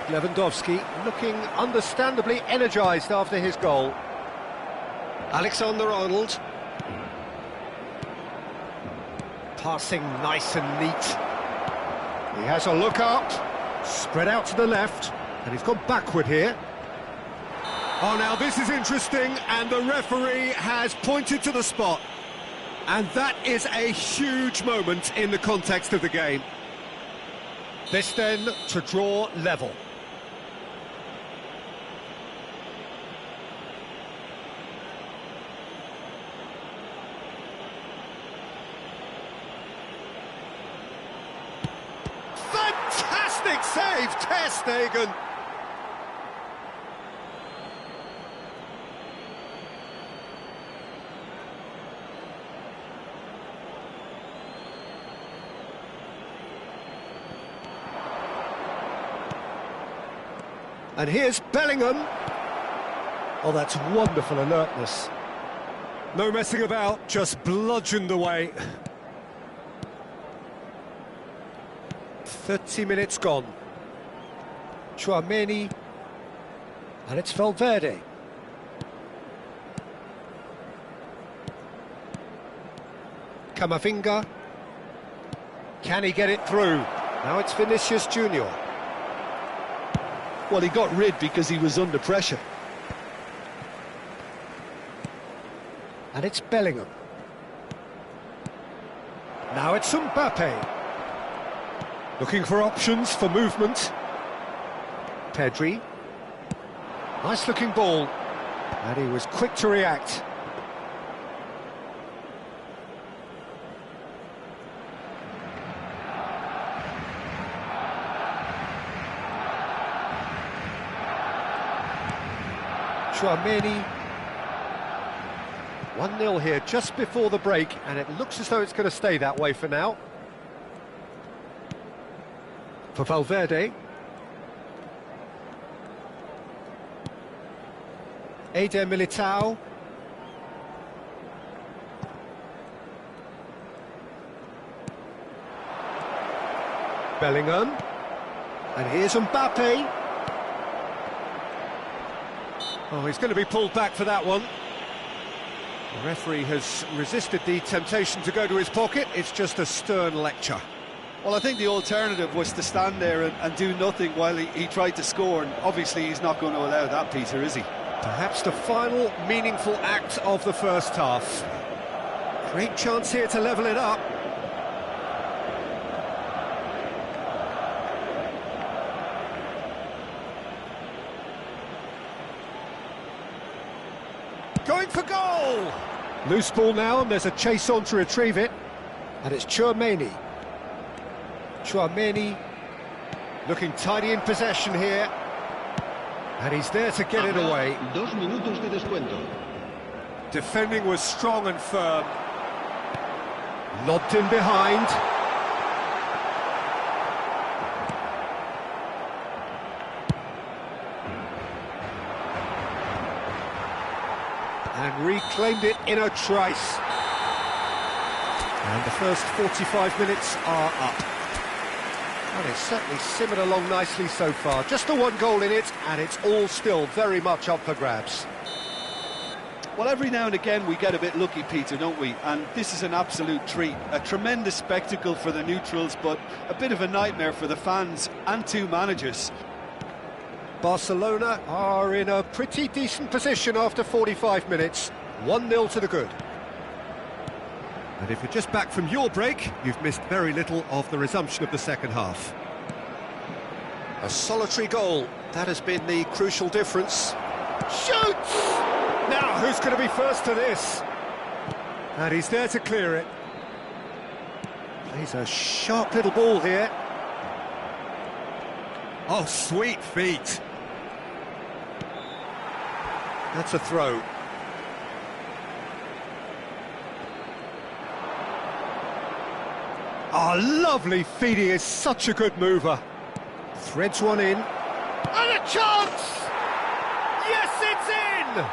Lewandowski looking understandably energised after his goal. Alexander-Arnold. Passing nice and neat. He has a look up, spread out to the left, and he's gone backward here. Oh, now this is interesting, and the referee has pointed to the spot. And that is a huge moment in the context of the game. This then to draw level. Fantastic save, Ter Stegen. And here's Bellingham. Oh, that's wonderful alertness. No messing about, just bludgeoned away. 30 minutes gone. Tchouaméni. And it's Valverde. Camavinga. Can he get it through? Now it's Vinicius Junior. Well, he got rid because he was under pressure. And it's Bellingham. Now it's Mbappe. Looking for options for movement. Pedri. Nice looking ball. And he was quick to react. Tchouaméni. 1-0 here just before the break, and it looks as though it's going to stay that way for now. For Valverde. Eder Militao. Bellingham. And here's Mbappe. Oh, he's going to be pulled back for that one. The referee has resisted the temptation to go to his pocket. It's just a stern lecture. Well, I think the alternative was to stand there and do nothing while he tried to score, and obviously he's not going to allow that, Peter, is he? Perhaps the final meaningful act of the first half. Great chance here to level it up. Going for goal! Loose ball now, and there's a chase on to retrieve it. And it's Tchouaméni. Tchouaméni looking tidy in possession here. And he's there to get it away. 2 minutos de descuento. Defending was strong and firm. Lobbed in behind. And reclaimed it in a trice. And the first 45 minutes are up. And it's certainly simmered along nicely so far. Just the one goal in it, and it's all still very much up for grabs. Well, every now and again we get a bit lucky, Peter, don't we? And this is an absolute treat. A tremendous spectacle for the neutrals, but a bit of a nightmare for the fans and two managers. Barcelona are in a pretty decent position after 45 minutes. 1-0 to the good. And if you're just back from your break, you've missed very little of the resumption of the second half. A solitary goal. That has been the crucial difference. Shoots! Now, who's going to be first to this? And he's there to clear it. He's a sharp little ball here. Oh, sweet feet. That's a throw. Oh, lovely feet. He is such a good mover. Threads one in. And a chance! Yes, it's in!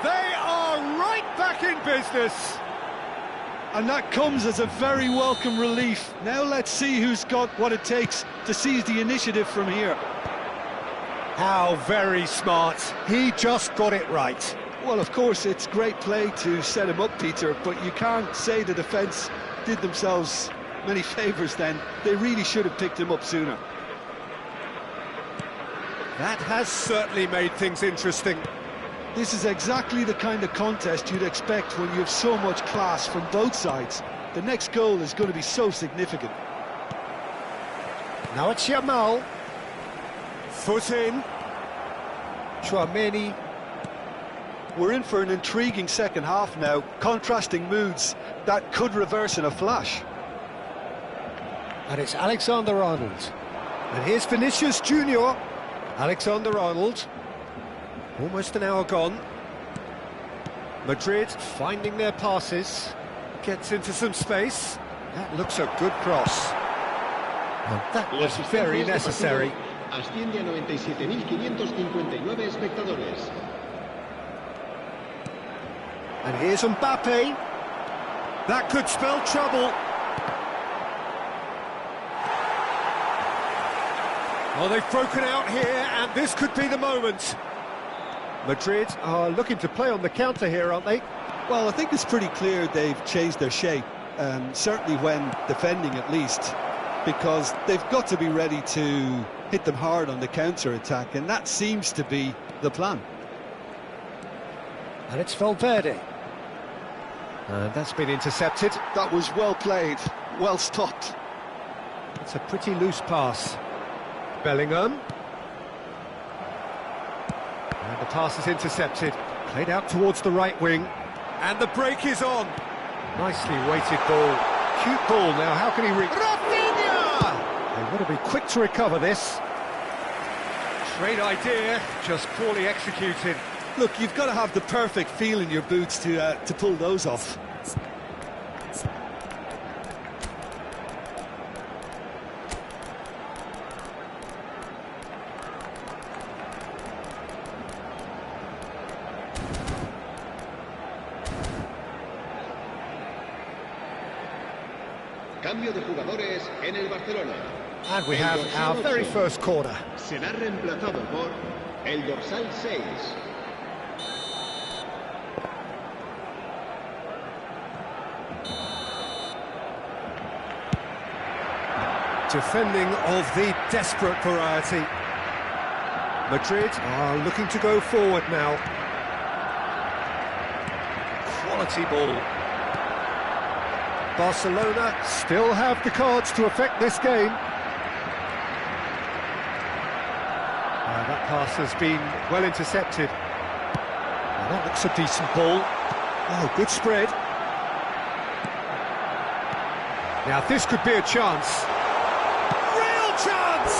They are right back in business. And that comes as a very welcome relief. Now let's see who's got what it takes to seize the initiative from here. How very smart. He just got it right. Well, of course, it's great play to set him up, Peter, but you can't say the defence did themselves many favours then. They really should have picked him up sooner. That has certainly made things interesting. This is exactly the kind of contest you'd expect when you have so much class from both sides. The next goal is going to be so significant. Now it's Yamal. Foot in. Chouameni. We're in for an intriguing second half now, contrasting moods that could reverse in a flash. And it's Alexander-Arnold. And here's Vinicius Junior. Alexander-Arnold. Almost an hour gone. Madrid finding their passes. Gets into some space. That looks a good cross. And that was very necessary. Asciende a 97.559 espectadores. And here's Mbappe. That could spell trouble. Oh, they've broken out here, and this could be the moment. Madrid are looking to play on the counter here, aren't they? Well, I think it's pretty clear they've changed their shape, certainly when defending at least, because they've got to be ready to hit them hard on the counter-attack, and that seems to be the plan. And it's Valverde. And that's been intercepted. That was well played, well stopped. It's a pretty loose pass. Bellingham. And the pass is intercepted. Played out towards the right wing. And the break is on. Nicely weighted ball. Cute ball now, how can he reach? Rafinha! They want to be quick to recover this. Great idea, just poorly executed. Look, you've got to have the perfect feel in your boots to pull those off. Cambio de jugadores en el Barcelona. And we have our very first corner. Será reemplazado por el dorsal 6. Defending of the desperate variety. Madrid are looking to go forward now. Quality ball. Barcelona still have the cards to affect this game. That pass has been well intercepted. That looks a decent ball. Oh, good spread. Now this could be a chance. Real chance!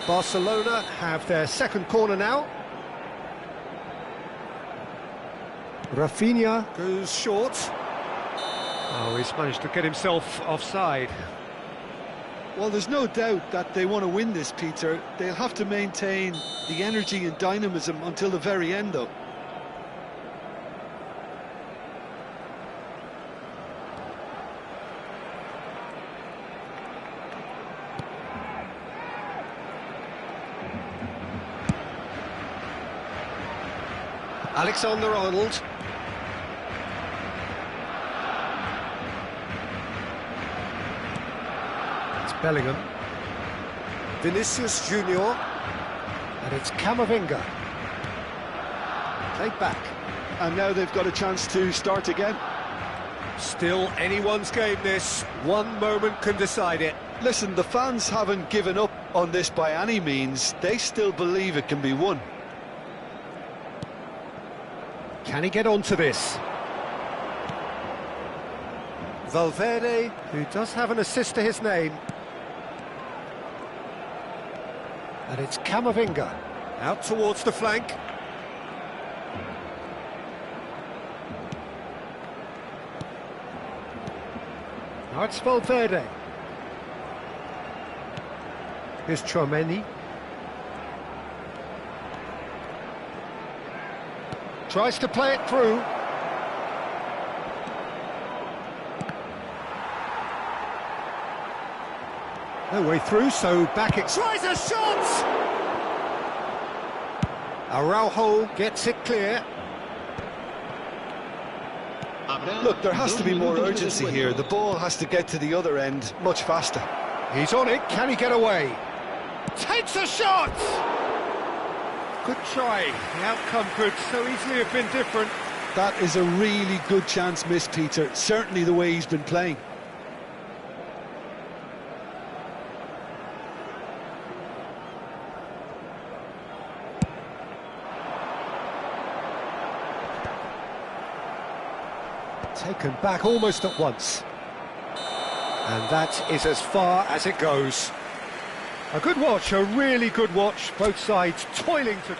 Barcelona have their second corner now. Rafinha Goes short. Oh, he's managed to get himself offside. Well, there's no doubt that they want to win this, Peter. They'll have to maintain the energy and dynamism until the very end, though. Alexander-Arnold. Bellingham, Vinicius Junior, and it's Camavinga. Played back. And now they've got a chance to start again. Still anyone's game this. One moment can decide it. Listen, the fans haven't given up on this by any means. They still believe it can be won. Can he get onto this? Valverde, who does have an assist to his name. And it's Camavinga. Out towards the flank. Now it's Valverde. Here's Chouameni. Tries to play it through. No way through, so back it... Tries a shot! Araujo gets it clear. Look, there has to be more urgency here. The ball has to get to the other end much faster. He's on it, can he get away? Takes a shot! Good try. The outcome could so easily have been different. That is a really good chance missed, Peter. Certainly the way he's been playing. Taken back almost at once. And that is as far as it goes. A good watch, a really good watch. Both sides toiling to...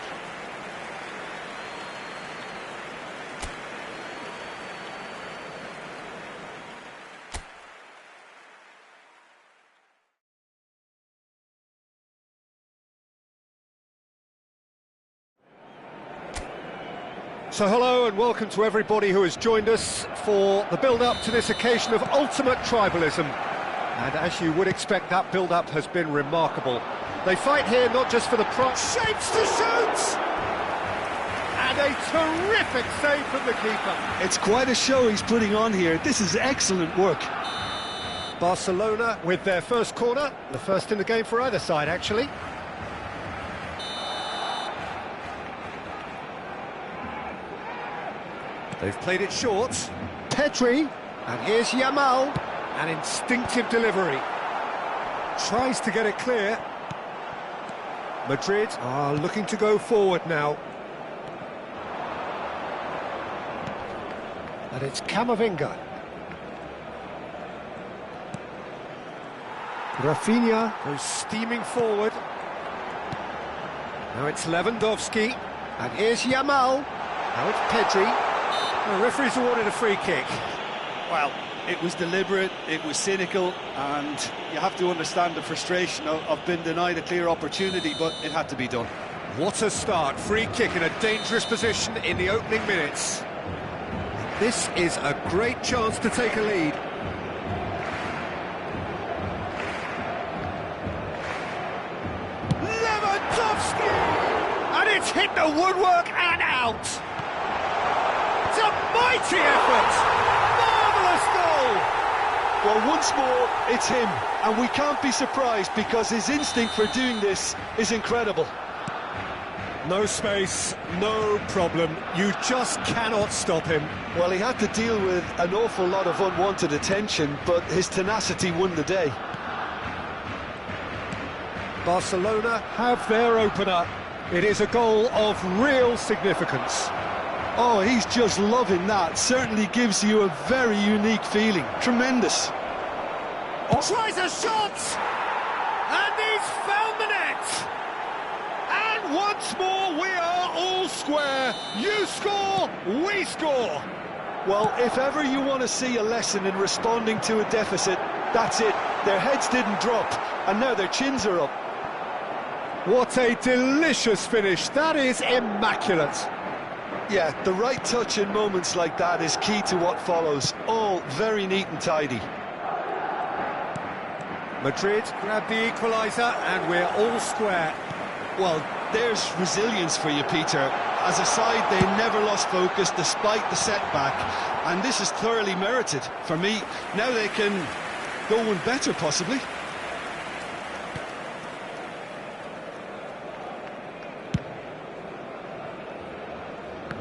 So hello and welcome to everybody who has joined us for the build-up to this occasion of ultimate tribalism. And as you would expect, that build-up has been remarkable. They fight here not just for the prize... Shapes to shoot! And a terrific save from the keeper. It's quite a show he's putting on here. This is excellent work. Barcelona with their first corner, the first in the game for either side, actually. They've played it short. Pedri, and here's Yamal. An instinctive delivery. Tries to get it clear. Madrid are looking to go forward now. And it's Camavinga. Rafinha goes steaming forward. Now it's Lewandowski. And here's Yamal. Now it's Pedri. The referee's awarded a free kick. Well, it was deliberate, it was cynical, and you have to understand the frustration of being denied a clear opportunity, but it had to be done. What a start. Free kick in a dangerous position in the opening minutes. This is a great chance to take a lead. Lewandowski! And it's hit the woodwork and out. It's a mighty effort! Marvellous goal! Well, once more, it's him, and we can't be surprised because his instinct for doing this is incredible. No space, no problem. You just cannot stop him. Well, he had to deal with an awful lot of unwanted attention, but his tenacity won the day. Barcelona have their opener. It is a goal of real significance. Oh, he's just loving that. Certainly gives you a very unique feeling. Tremendous. Tries a shot! And he's found the net! And once more we are all square. You score, we score. Well, if ever you want to see a lesson in responding to a deficit, that's it. Their heads didn't drop, and now their chins are up. What a delicious finish. That is immaculate. Yeah, the right touch in moments like that is key to what follows. All very neat and tidy. Madrid grab the equaliser and we're all square. Well, there's resilience for you, Peter. As a side, they never lost focus despite the setback, and this is thoroughly merited. For me, now they can go one better, possibly.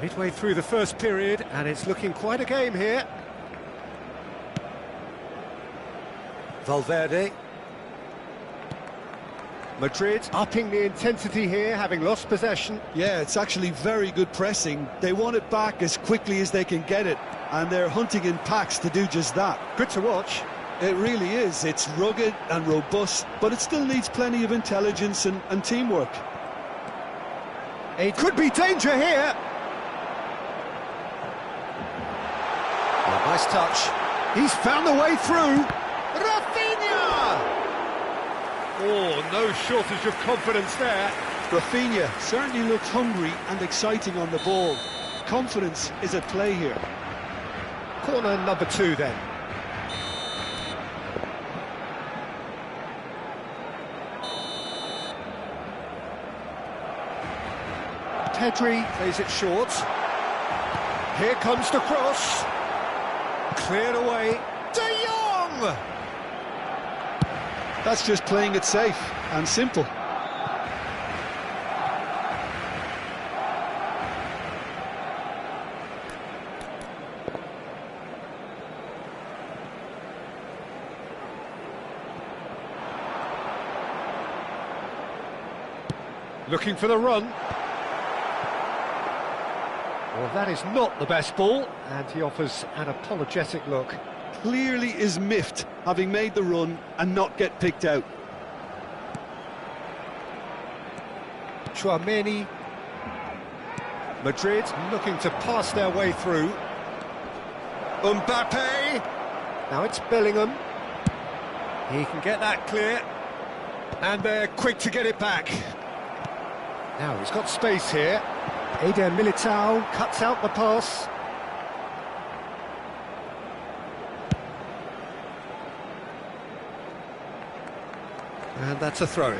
Midway through the first period, and it's looking quite a game here. Valverde. Madrid upping the intensity here, having lost possession. Yeah, it's actually very good pressing. They want it back as quickly as they can get it, and they're hunting in packs to do just that. Good to watch. It really is. It's rugged and robust, but it still needs plenty of intelligence and teamwork. It could be danger here. Oh, nice touch. He's found the way through. Rafinha! Oh, no shortage of confidence there. Rafinha certainly looked hungry and exciting on the ball. Confidence is at play here. Corner number 2 then. Pedri plays it short. Here comes the cross. Cleared away. De Jong! That's just playing it safe and simple. Looking for the run. Well, that is not the best ball, and he offers an apologetic look. Clearly is miffed, having made the run and not get picked out. Tchouaméni. Madrid looking to pass their way through. Mbappe. Now it's Bellingham. He can get that clear. And they're quick to get it back. Now he's got space here. Eder Militao cuts out the pass. And that's a throw-in.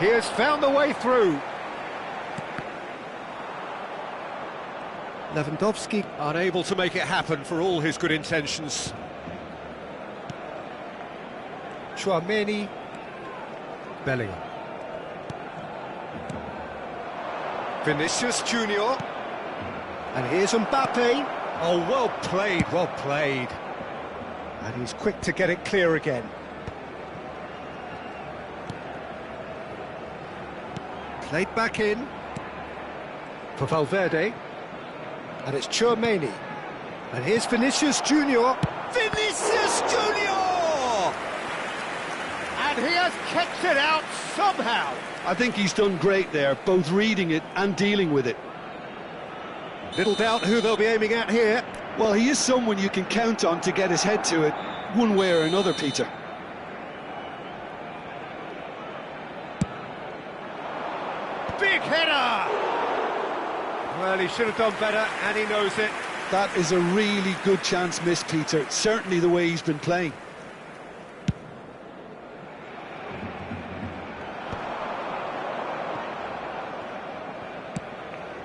He has found the way through. Lewandowski unable to make it happen for all his good intentions. Tchouaméni. Bellingham. Vinicius Junior. And here's Mbappe. Oh, well played, well played. And he's quick to get it clear again. Played back in. For Valverde. And it's Tchouaméni. And here's Vinicius Junior. Vinicius Junior! And he has kept it out somehow. I think he's done great there, both reading it and dealing with it. Little doubt who they'll be aiming at here. Well, he is someone you can count on to get his head to it, one way or another, Peter. Big header! Well, he should have done better, and he knows it. That is a really good chance missed, Peter, certainly the way he's been playing.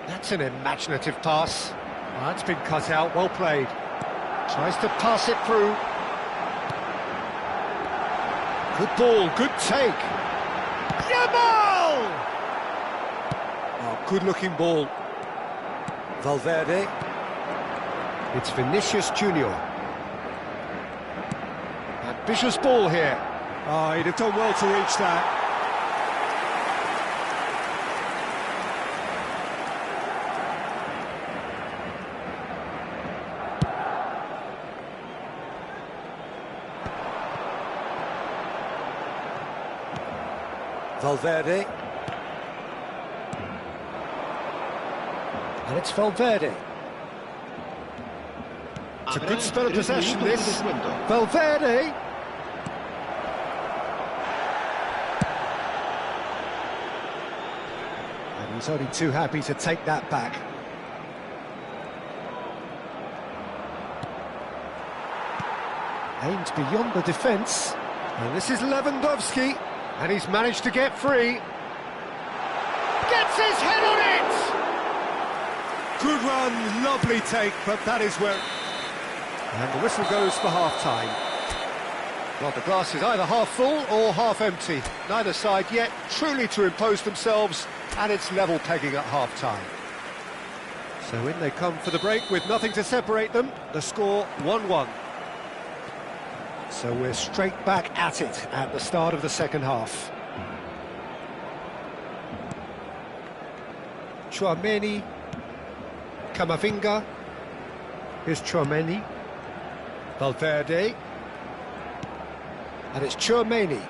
That's an imaginative pass. Oh, that's been cut out, well played. Tries to pass it through. Good ball, good take. Yamal! Oh, good looking ball. Valverde. It's Vinicius Junior. Ambitious ball here. Oh, he'd have done well to reach that. Valverde. And it's Valverde. It's a good spell of possession, this. Valverde. And he's only too happy to take that back. Aimed beyond the defence. And this is Lewandowski. And he's managed to get free. Gets his head on it! Good run, lovely take, but that is where... And the whistle goes for half-time. Well, the glass is either half full or half empty. Neither side yet truly to impose themselves, and it's level pegging at half-time. So in they come for the break with nothing to separate them. The score 1-1. So we're straight back at it at the start of the second half. Tchouaméni. Camavinga. Here's Tchouaméni. Valverde. And it's Tchouaméni.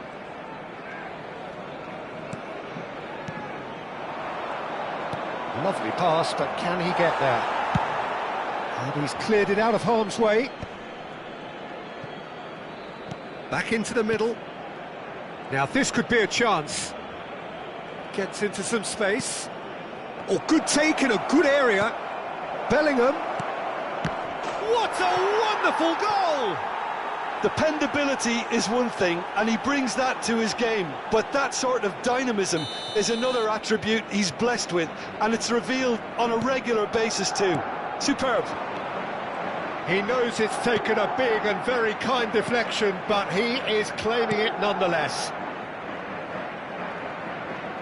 Lovely pass, but can he get there? And he's cleared it out of harm's way. Back into the middle. Now this could be a chance. Gets into some space. Oh, good take in a good area. Bellingham. What a wonderful goal! Dependability is one thing, and he brings that to his game, but that sort of dynamism is another attribute he's blessed with, and it's revealed on a regular basis too. Superb. He knows it's taken a big and very kind deflection, but he is claiming it nonetheless.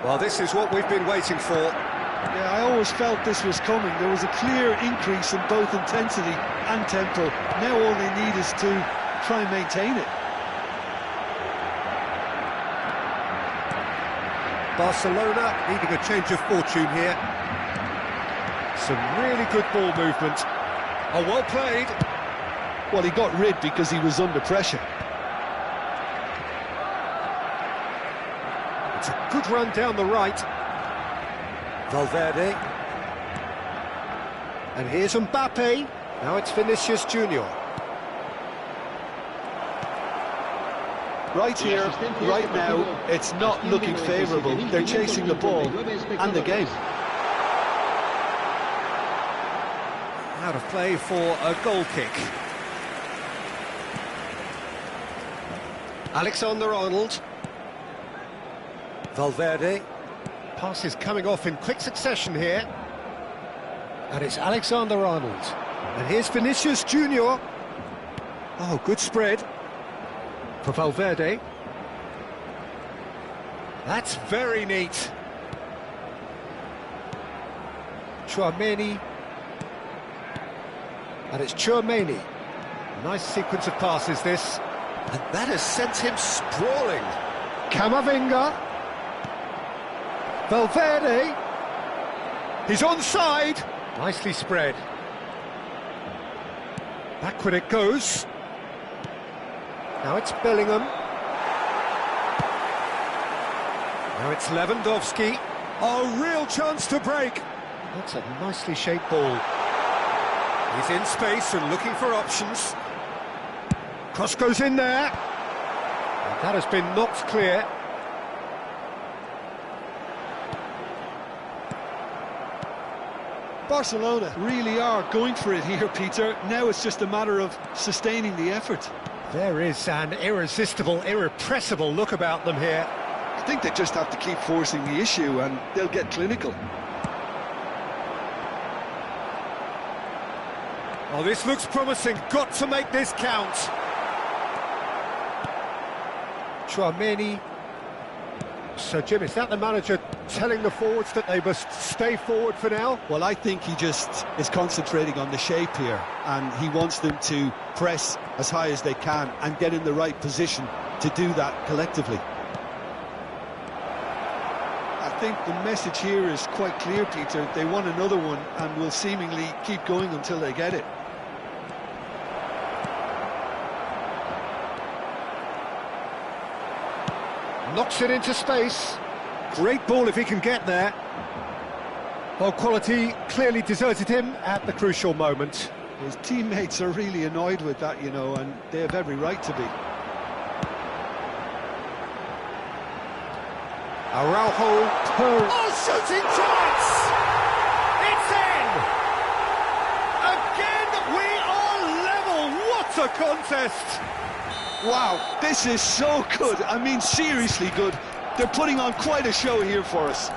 Well, this is what we've been waiting for. Yeah, I always felt this was coming. There was a clear increase in both intensity and tempo. Now all they need is to try and maintain it. Barcelona needing a change of fortune here. Some really good ball movement. Oh, well played. Well, he got rid because he was under pressure. It's a good run down the right. Valverde. And here's Mbappe. Now it's Vinicius Junior. Right here, right now, it's not looking favourable. They're chasing the ball and the game. Out of play for a goal kick. Alexander-Arnold. Valverde. Passes coming off in quick succession here. And it's Alexander-Arnold. And here's Vinicius Junior. Oh, good spread for Valverde. That's very neat. Tchouaméni. And it's Tchouaméni. Nice sequence of passes, this. And that has sent him sprawling. Camavinga. Valverde. He's onside. Nicely spread. Backward it goes. Now it's Bellingham. Now it's Lewandowski. Oh, real chance to break. That's a nicely shaped ball. He's in space and looking for options. Cross goes in there. And that has been knocked clear. Barcelona really are going for it here, Peter. Now it's just a matter of sustaining the effort. There is an irresistible, irrepressible look about them here. I think they just have to keep forcing the issue and they'll get clinical. Oh, this looks promising. Got to make this count. Tchouaméni. So, Jim, is that the manager telling the forwards that they must stay forward for now? Well, I think he just is concentrating on the shape here, and he wants them to press as high as they can and get in the right position to do that collectively. I think the message here is quite clear, Peter. They want another one and will seemingly keep going until they get it. Knocks it into space. Great ball if he can get there. Well, quality clearly deserted him at the crucial moment. His teammates are really annoyed with that, you know, and they have every right to be. Araujo. Oh, shooting chance! It's in! Again, we are level. What a contest! Wow, this is so good. I mean, seriously good. They're putting on quite a show here for us.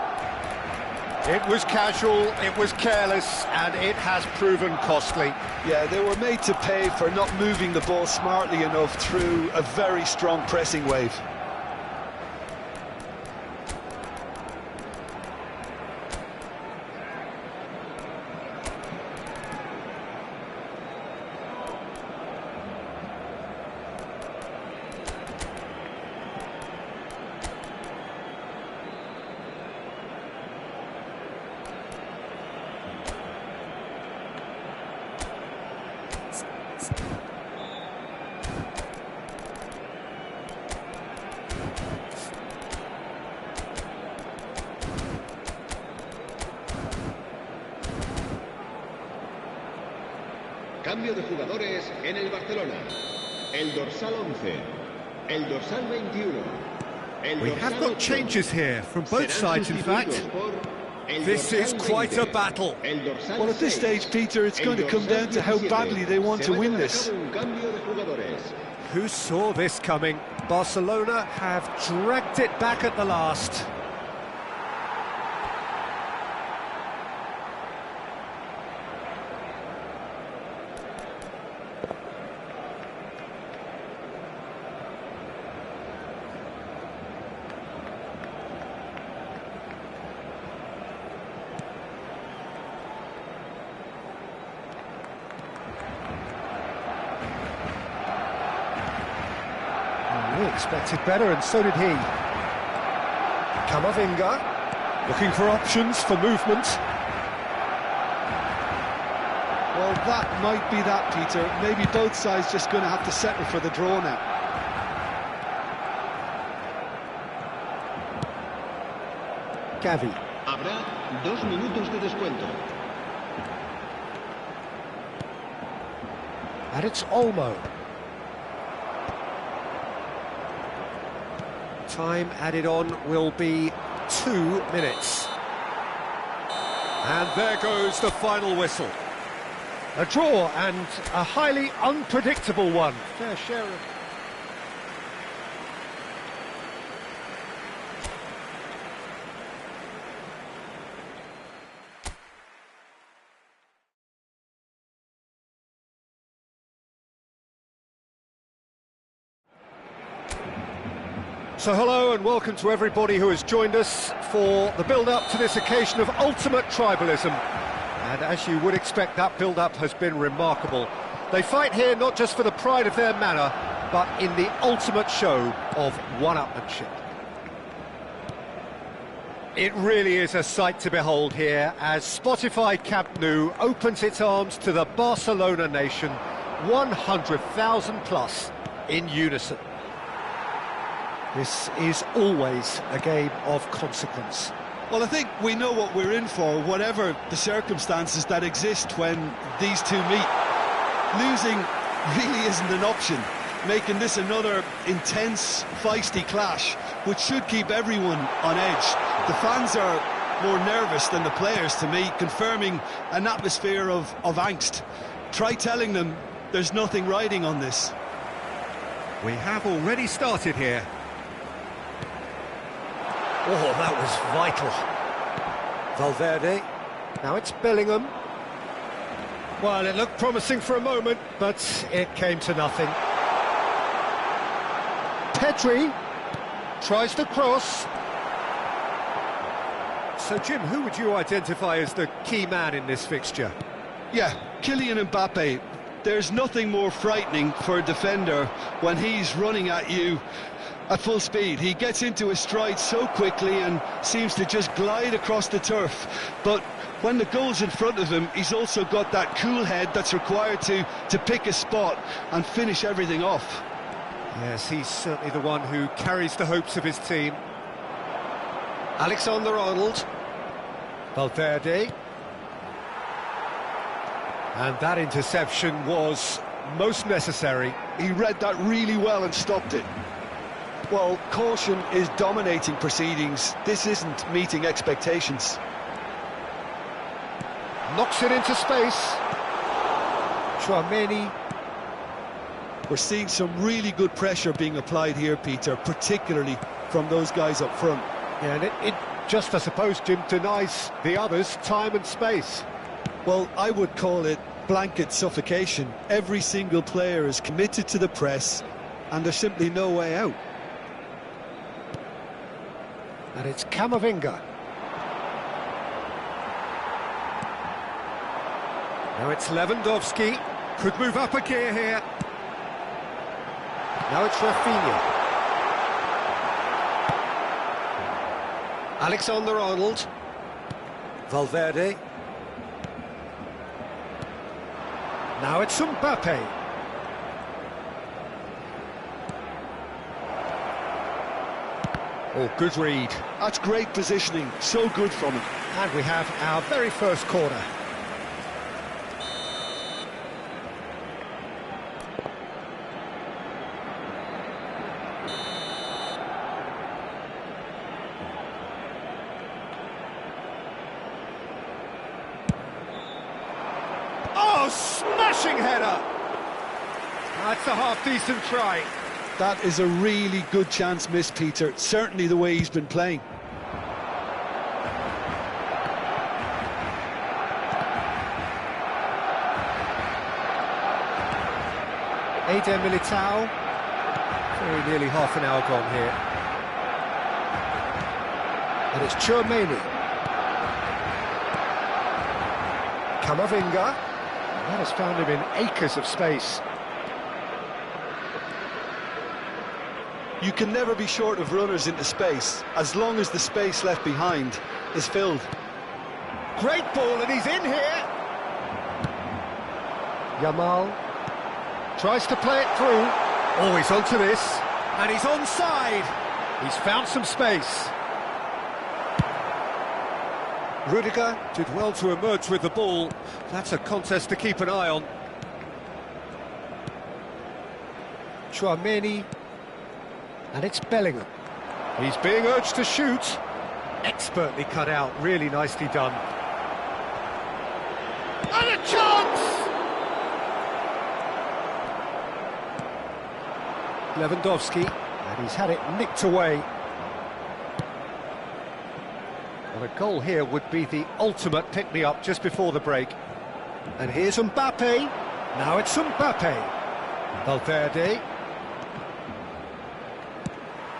It was casual, it was careless, and it has proven costly. Yeah, they were made to pay for not moving the ball smartly enough through a very strong pressing wave. Cambio de jugadores en el Barcelona. El dorsal 11, el dorsal 21. We have got changes here from both sides, in fact. This is quite a battle. Well, at this stage, Peter, it's going to come down to how badly they want to win this. who saw this coming? Barcelona have dragged it back at the last. We expected better, and so did he. Camavinga, looking for options for movement. Well, that might be that, Peter. Maybe both sides just going to have to settle for the draw now. Gavi. Habrá 2 minutos de descuento. And it's Olmo. Time added on will be 2 minutes. And there goes the final whistle. A draw, and a highly unpredictable one. Fair share of... So hello and welcome to everybody who has joined us for the build-up to this occasion of ultimate tribalism. And as you would expect, that build-up has been remarkable. They fight here not just for the pride of their manor, but in the ultimate show of one-upmanship. It really is a sight to behold here as Spotify Camp Nou opens its arms to the Barcelona nation, 100,000 plus in unison. This is always a game of consequence. Well, I think we know what we're in for, whatever the circumstances that exist when these two meet. Losing really isn't an option, making this another intense, feisty clash, which should keep everyone on edge. The fans are more nervous than the players, to me, confirming an atmosphere of angst. Try telling them there's nothing riding on this. We have already started here. Oh, that was vital. Valverde. Now it's Bellingham. Well, it looked promising for a moment, but it came to nothing. Pedri tries to cross. So, Jim, who would you identify as the key man in this fixture? Yeah, Kylian Mbappe. There's nothing more frightening for a defender when he's running at you at full speed. He gets into his stride so quickly and seems to just glide across the turf. But when the goal's in front of him, he's also got that cool head that's required to pick a spot and finish everything off. Yes, he's certainly the one who carries the hopes of his team. Alexander-Arnold. Valverde. And that interception was most necessary. He read that really well and stopped it. Well, caution is dominating proceedings. This isn't meeting expectations. Knocks it into space. Tchouaméni. We're seeing some really good pressure being applied here, Peter, particularly from those guys up front. Yeah, and it just, I suppose, Jim, denies the others time and space. Well, I would call it blanket suffocation. Every single player is committed to the press, and there's simply no way out. And it's Camavinga. Now it's Lewandowski. Could move up a gear here. Now it's Rafinha. Alexander-Arnold. Valverde. Now it's Mbappe. Oh, good read. That's great positioning, so good from him. And we have our very first corner. Oh, smashing header! That's a half-decent try. That is a really good chance missed, Peter. Certainly the way he's been playing. Eder Militao. Very nearly half an hour gone here. And it's Chouameni. Camavinga. That has found him in acres of space. You can never be short of runners into space, as long as the space left behind is filled. Great ball, and he's in here. Yamal tries to play it through. Oh, he's onto this, and he's onside. He's found some space. Rudiger did well to emerge with the ball. That's a contest to keep an eye on. Chouameni. And it's Bellingham. He's being urged to shoot. Expertly cut out, really nicely done. And a chance! Lewandowski, and he's had it nicked away. Well, a goal here would be the ultimate pick-me-up just before the break. And here's Mbappe. Now it's Mbappe. Valverde.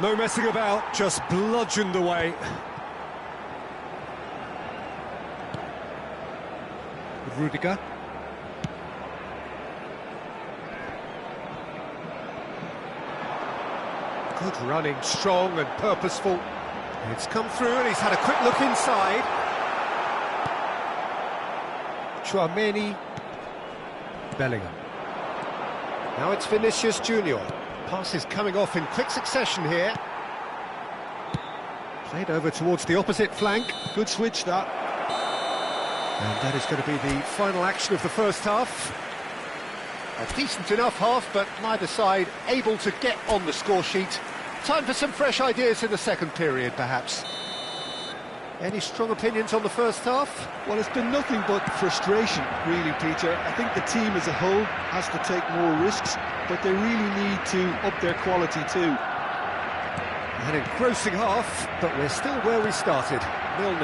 No messing about, just bludgeoned away. Rudiger. Good running, strong and purposeful. It's come through and he's had a quick look inside. Chouameni. Bellingham. Now it's Vinicius Junior. Passes coming off in quick succession here. Played over towards the opposite flank. Good switch, that. And that is going to be the final action of the first half. A decent enough half, but neither side able to get on the score sheet. Time for some fresh ideas in the second period, perhaps. Any strong opinions on the first half? Well, it's been nothing but frustration, really, Peter. I think the team as a whole has to take more risks, but they really need to up their quality too. An engrossing half, but we're still where we started, 0-0.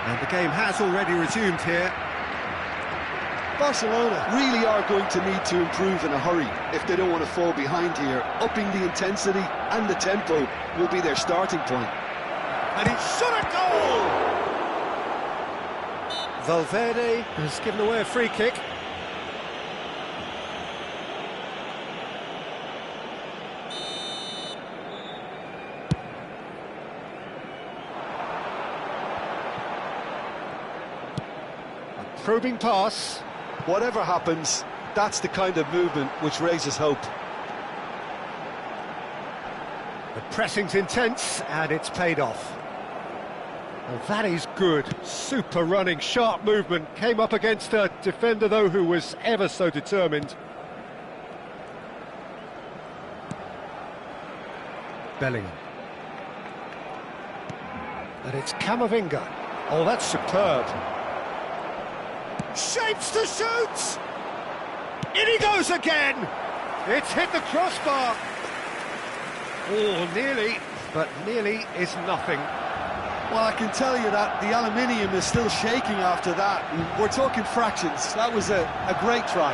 And the game has already resumed here. Barcelona really are going to need to improve in a hurry if they don't want to fall behind here. Upping the intensity and the tempo will be their starting point. And he shot a goal! Valverde has given away a free kick. A probing pass. Whatever happens, that's the kind of movement which raises hope. The pressing's intense, and it's paid off. Well, that is good. Super running, sharp movement. Came up against a defender, though, who was ever so determined. Bellingham. And it's Camavinga. Oh, that's superb. Shapes to shoot! In he goes again! It's hit the crossbar. Oh, nearly, but nearly is nothing. Well, I can tell you that the aluminium is still shaking after that. We're talking fractions. That was a great try.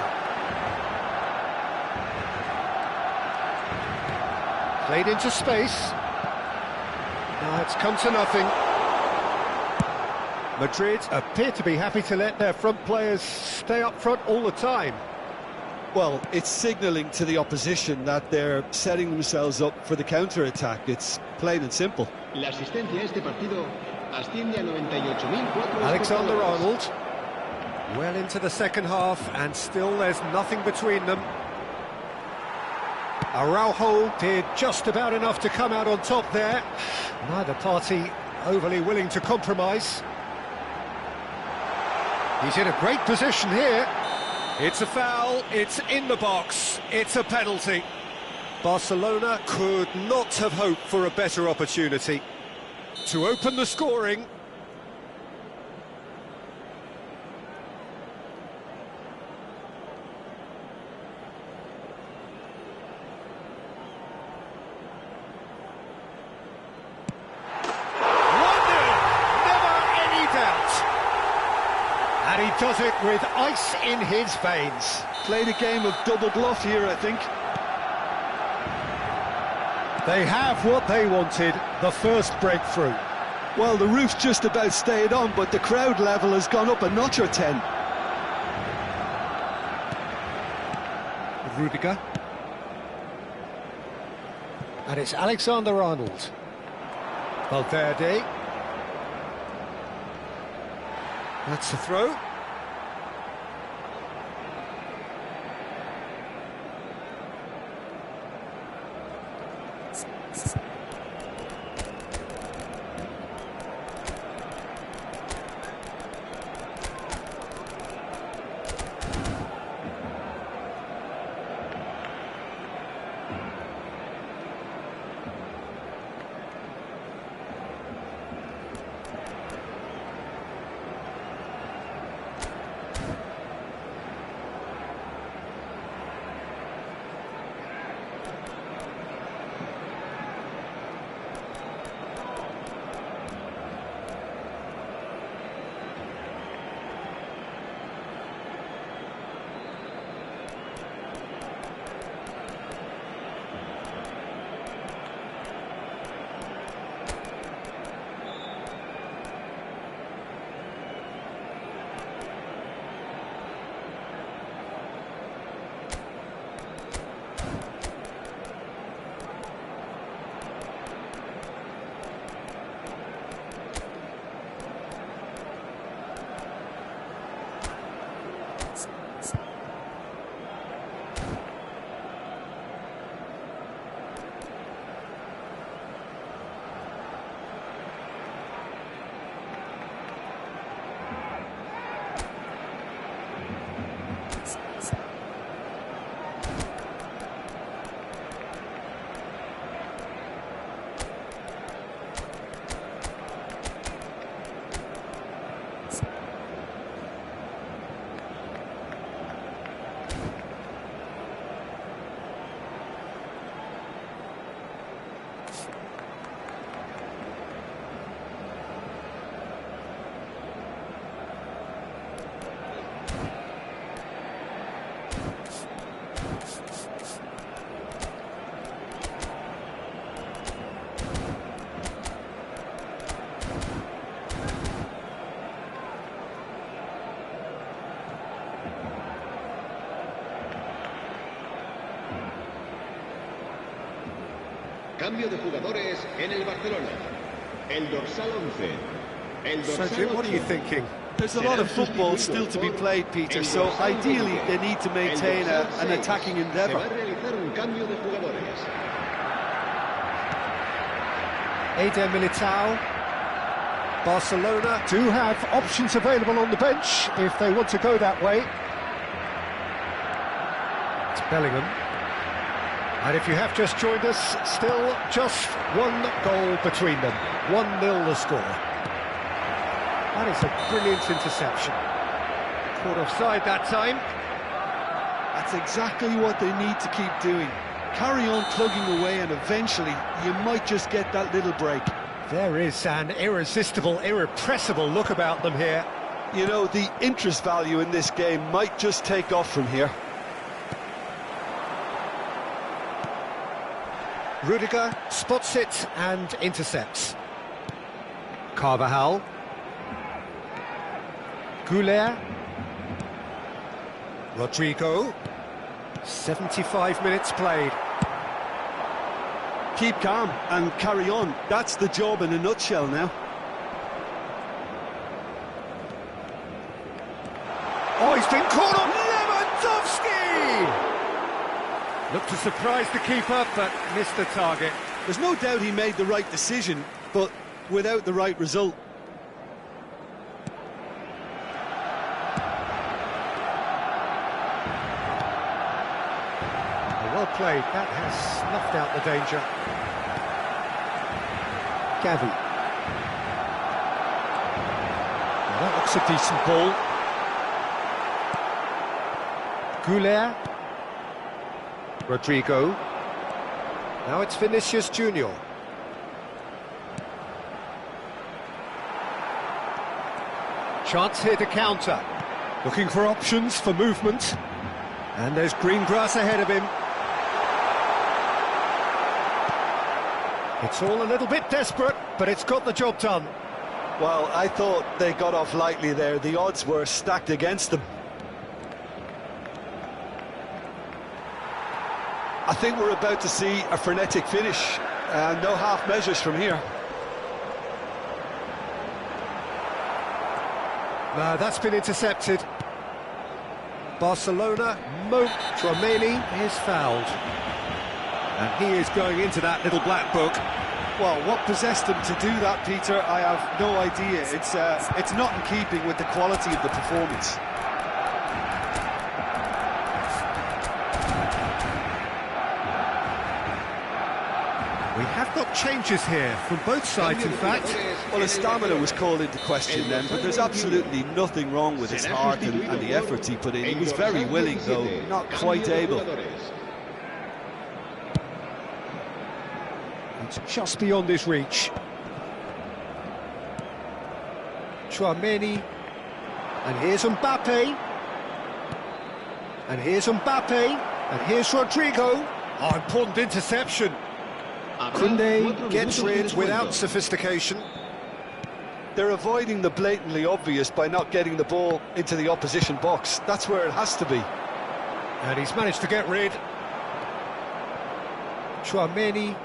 Played into space. Now it's come to nothing. Madrid appear to be happy to let their front players stay up front all the time. Well, it's signalling to the opposition that they're setting themselves up for the counter-attack. It's plain and simple. La asistencia a este partido asciende a 98.004 Alexander-Arnold. Well into the second half, and still there's nothing between them. Araujo did just about enough to come out on top there. Neither party overly willing to compromise. He's in a great position here. It's a foul, it's in the box, it's a penalty. Barcelona Could not have hoped for a better opportunity to open the scoring. does it with ice in his veins. Played a game of double bluff here, I think. They have what they wanted, the first breakthrough. Well, the roof's just about stayed on, but the crowd level has gone up a notch or 10. Rudiger. And it's Alexander-Arnold. Valverde. That's a throw. Cambio de jugadores en el Barcelona. El dorsal 11. El dorsal So, Jim, what are you 8. thinking? There's a lot of football still to be played, Peter, so ideally they need to maintain an attacking Se va endeavour. a realizar un cambio de jugadores. Eder Militao. Barcelona do have options available on the bench if they want to go that way. It's Bellingham. And if you have just joined us, still just one goal between them. 1-0 the score. That is a brilliant interception. Caught offside that time. That's exactly what they need to keep doing. Carry on plugging away and eventually you might just get that little break. There is an irresistible, irrepressible look about them here. You know, the interest value in this game might just take off from here. Rudiger spots it and intercepts. Carvajal. Goulet. Rodrigo. 75 minutes played. Keep calm and carry on. That's the job in a nutshell now. Oh, he's been caught up! Lewandowski! Looked to surprise the keeper, but missed the target. There's no doubt he made the right decision, but without the right result. Well played, that has snuffed out the danger. Gavi. Well, that looks a decent ball. Goulet. Rodrigo. Now it's Vinicius Junior. Chance here to counter. Looking for options for movement. And there's green grass ahead of him. It's all a little bit desperate, but it's got the job done. Well, I thought they got off lightly there. The odds were stacked against them. I think we're about to see a frenetic finish. No half measures from here. That's been intercepted. Barcelona, Chouameni is fouled. And he is going into that little black book. Well, what possessed him to do that, Peter, I have no idea. It's not in keeping with the quality of the performance. We have got changes here from both sides, in fact. Well, his stamina was called into question then, but there's absolutely nothing wrong with his heart and the efforts he put in. He was very willing, though not quite able. It's just beyond his reach. Chouameni. And here's Mbappe. And here's Mbappe. And here's Rodrigo. Oh, important interception. Koundé gets rid without sophistication. They're avoiding the blatantly obvious by not getting the ball into the opposition box. That's where it has to be. And he's managed to get rid. Chouameni.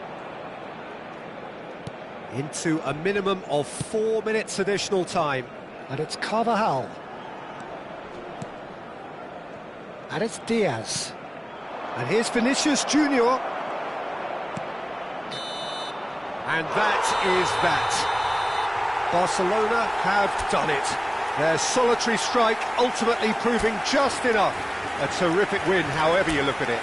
Into a minimum of 4 minutes additional time. And it's Carvajal. And it's Diaz. And here's Vinicius Junior. And that is that. Barcelona have done it. Their solitary strike ultimately proving just enough. A terrific win, however you look at it.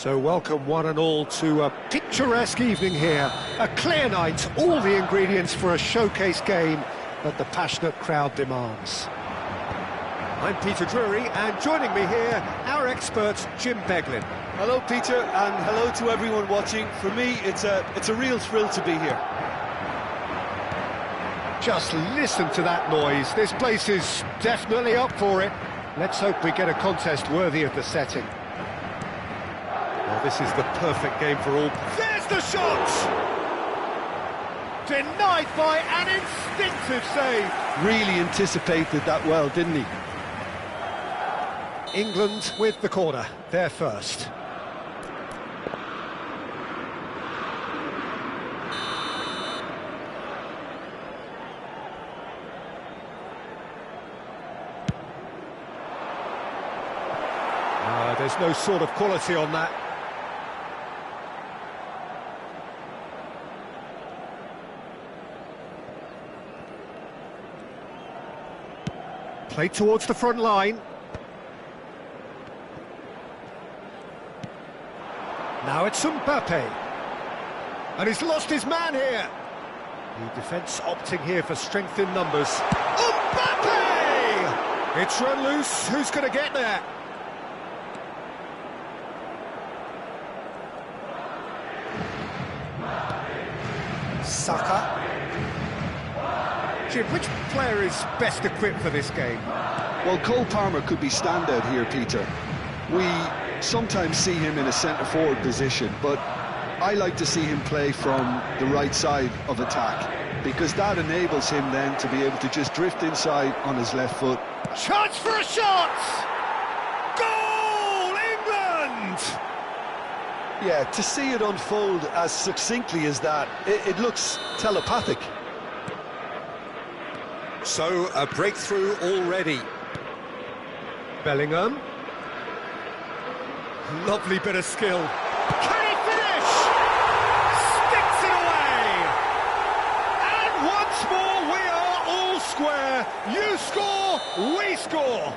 So welcome one and all to a picturesque evening here. A clear night, all the ingredients for a showcase game that the passionate crowd demands. I'm Peter Drury, and joining me here, our expert Jim Beglin. Hello, Peter, and hello to everyone watching. For me, it's a real thrill to be here. Just listen to that noise. This place is definitely up for it. Let's hope we get a contest worthy of the setting. Well, this is the perfect game for all. There's the shot! Denied by an instinctive save. Really anticipated that well, didn't he? England with the corner, they're first. There's no sort of quality on that. Played towards the front line. Now it's Mbappe. And he's lost his man here. The defence opting here for strength in numbers. Mbappe! It's run loose. Who's going to get there? Saka. Jim, which player is best equipped for this game? Well, Cole Palmer could be standout here, Peter. We sometimes see him in a centre-forward position, but I like to see him play from the right side of attack, because that enables him then to be able to just drift inside on his left foot. Chance for a shot! Goal, England! Yeah, to see it unfold as succinctly as that, it looks telepathic. So, a breakthrough already. Bellingham. Lovely bit of skill. Can he finish? Sticks it away! And once more we are all square. You score, we score.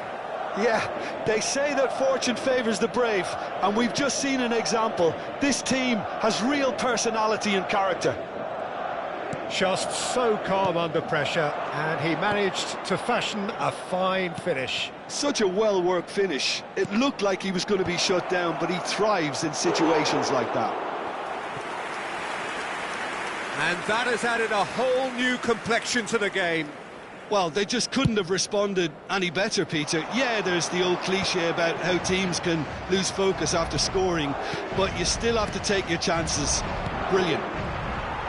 Yeah, they say that fortune favours the brave, and we've just seen an example. This team has real personality and character. Just so calm under pressure, and he managed to fashion a fine finish. Such a well-worked finish. It looked like he was going to be shut down, but he thrives in situations like that. And that has added a whole new complexion to the game. Well, they just couldn't have responded any better, Peter. Yeah, there's the old cliche about how teams can lose focus after scoring, but you still have to take your chances. Brilliant.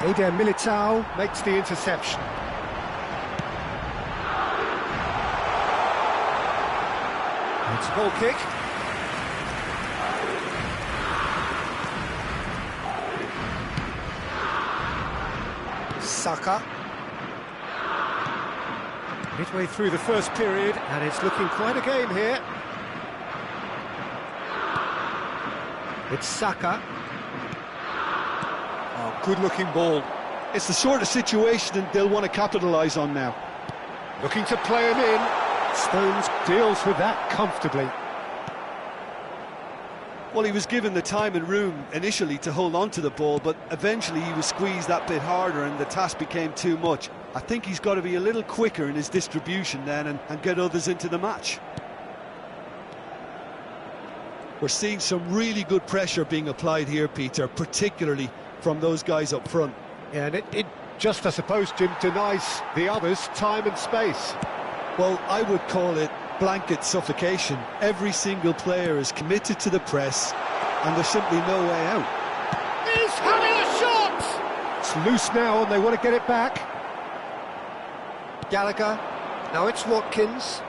Eder Militao makes the interception. It's a goal kick. Saka. Midway through the first period, and it's looking quite a game here. It's Saka. Oh, good-looking ball. It's the sort of situation that they'll want to capitalise on now. Looking to play him in. Stones deals with that comfortably. Well, he was given the time and room initially to hold on to the ball, but eventually he was squeezed that bit harder and the task became too much. I think he's got to be a little quicker in his distribution then and get others into the match. We're seeing some really good pressure being applied here, Peter, particularly from those guys up front. Yeah, and it just, I suppose, Jim, denies the others time and space. Well, I would call it blanket suffocation. Every single player is committed to the press and there's simply no way out. He's having a shot! It's loose now and they want to get it back. Gallagher, now it's Watkins.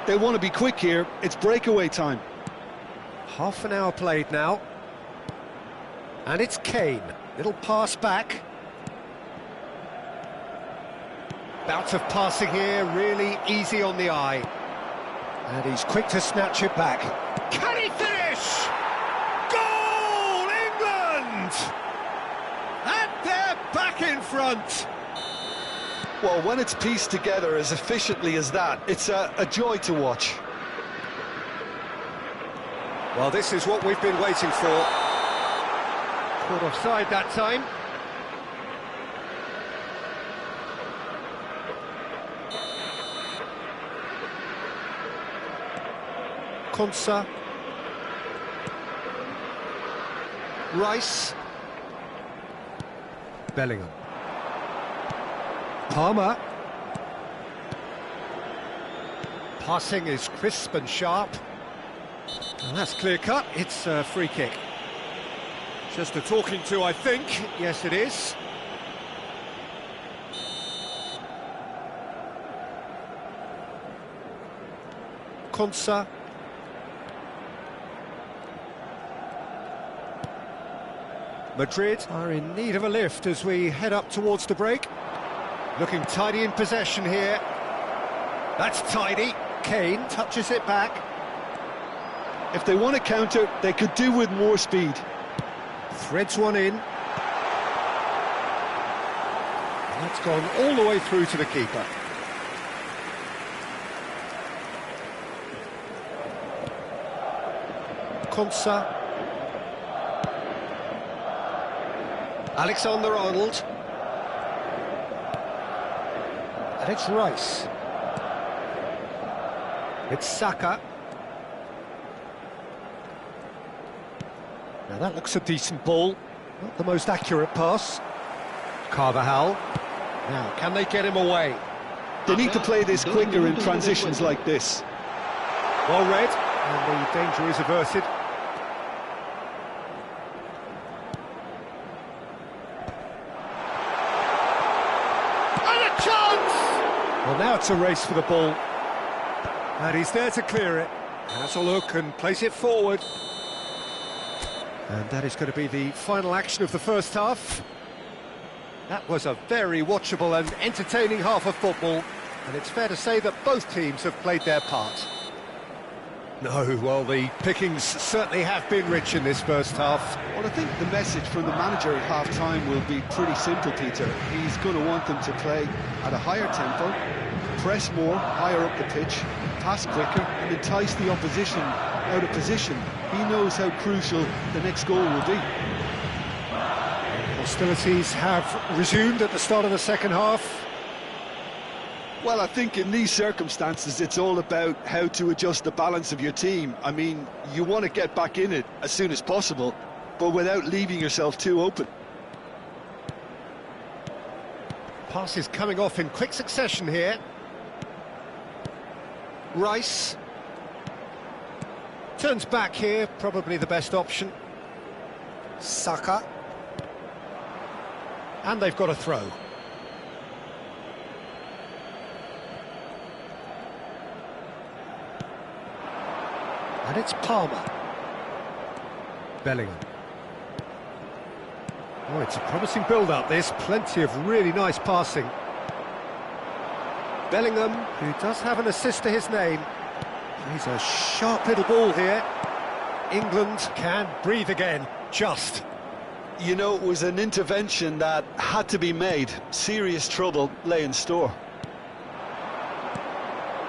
They want to be quick here, it's breakaway time. Half an hour played now. And it's Kane, little pass back. Bout of passing here, really easy on the eye. And he's quick to snatch it back. Can he finish? Goal, England! And they're back in front. Well, when it's pieced together as efficiently as that, it's a joy to watch. Well, this is what we've been waiting for. Caught offside that time. Konsa. Rice. Bellingham. Palmer. Passing is crisp and sharp. And that's clear cut. It's a free kick. Just a talking to, I think. Yes, it is. Konsa. Madrid are in need of a lift as we head up towards the break. Looking tidy in possession here. That's tidy. Kane touches it back. If they want to counter, they could do with more speed. Threads one in. That's gone all the way through to the keeper. Konsa. Alexander-Arnold. And it's Rice. It's Saka. Now that looks a decent ball. Not the most accurate pass. Carvajal. Now, can they get him away? They need to play this quicker in transitions like this. Well read, and the danger is averted. And a chance! Well, now it's a race for the ball. And he's there to clear it. Has a look and plays it forward. And that is going to be the final action of the first half. That was a very watchable and entertaining half of football, and it's fair to say that both teams have played their part. No, well, the pickings certainly have been rich in this first half. Well, I think the message from the manager at half-time will be pretty simple, Peter. He's going to want them to play at a higher tempo, press more, higher up the pitch, pass quicker, and entice the opposition out of position. He knows how crucial the next goal will be. Hostilities have resumed at the start of the second half. Well, I think in these circumstances it's all about how to adjust the balance of your team. I mean, you want to get back in it as soon as possible, but without leaving yourself too open. Passes coming off in quick succession here. Rice. Turns back here, probably the best option. Saka. And they've got a throw. And it's Palmer. Bellingham. Oh, it's a promising build-up, this. Plenty of really nice passing. Bellingham, who does have an assist to his name. He's a sharp little ball here. England can breathe again, just. You know, it was an intervention that had to be made. Serious trouble lay in store.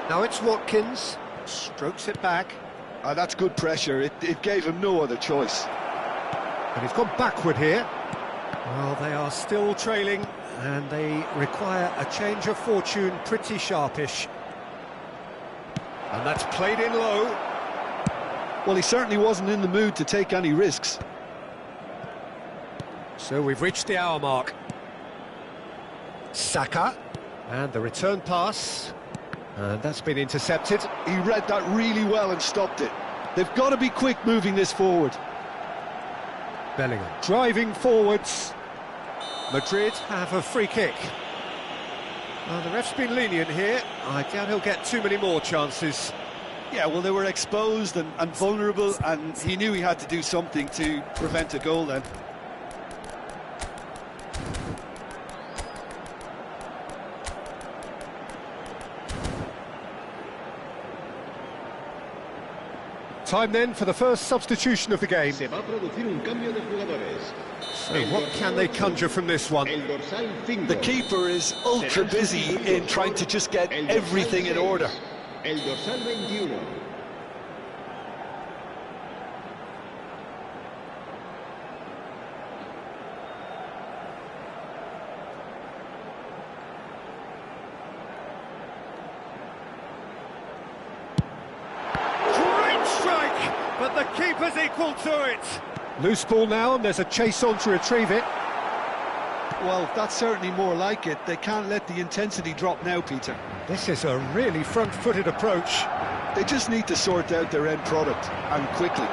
Now it's Watkins. Strokes it back. That's good pressure. It gave him no other choice. And he's gone backward here. Well, they are still trailing, and they require a change of fortune, pretty sharpish. And that's played in low. Well, he certainly wasn't in the mood to take any risks. So we've reached the hour mark. Saka, and the return pass. And that's been intercepted. He read that really well and stopped it. They've got to be quick moving this forward. Bellingham driving forwards. Madrid have a free kick. Well, the ref's been lenient here. I doubt he'll get too many more chances. Yeah, well, they were exposed and vulnerable, and he knew he had to do something to prevent a goal then. Time then for the first substitution of the game. Se va a producir un cambio de jugadores. So what can they conjure from this one? El dorsal 5. The keeper is ultra busy in trying to just get everything in order. El dorsal 21. Great strike, but the keeper's equal to it. Loose ball now, and there's a chase on to retrieve it. Well, that's certainly more like it. They can't let the intensity drop now, Peter. This is a really front-footed approach. They just need to sort out their end product, and quickly.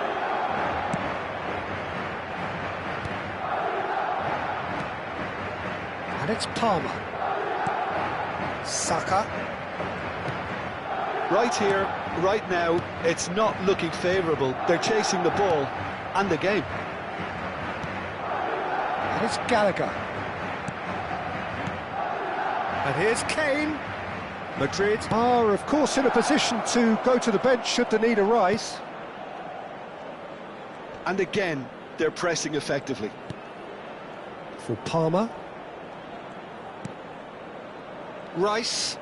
And it's Palmer. Saka. Right here, right now, it's not looking favourable. They're chasing the ball and the game. And it's Gallagher. And here's Kane. Madrid are, of course, in a position to go to the bench should the need arise. And again, they're pressing effectively. For Palmer. Rice.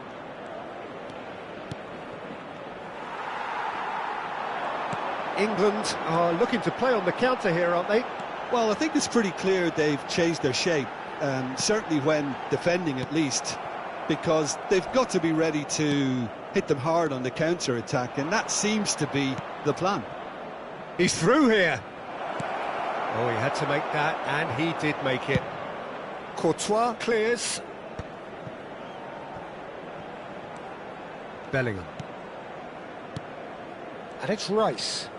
England are looking to play on the counter here, aren't they? Well, I think it's pretty clear they've changed their shape, certainly when defending at least, because they've got to be ready to hit them hard on the counter-attack, and that seems to be the plan. He's through here. Oh, he had to make that, and he did make it. Courtois clears. Bellingham. And it's Rice.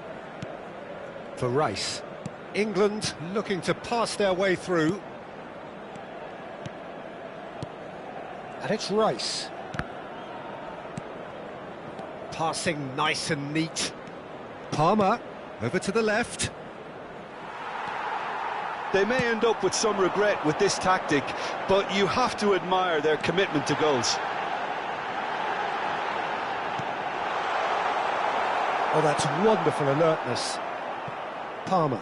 For Rice. England looking to pass their way through. And it's Rice. Passing nice and neat. Palmer, over to the left. They may end up with some regret with this tactic, but you have to admire their commitment to goals. Oh, that's wonderful alertness. Palmer.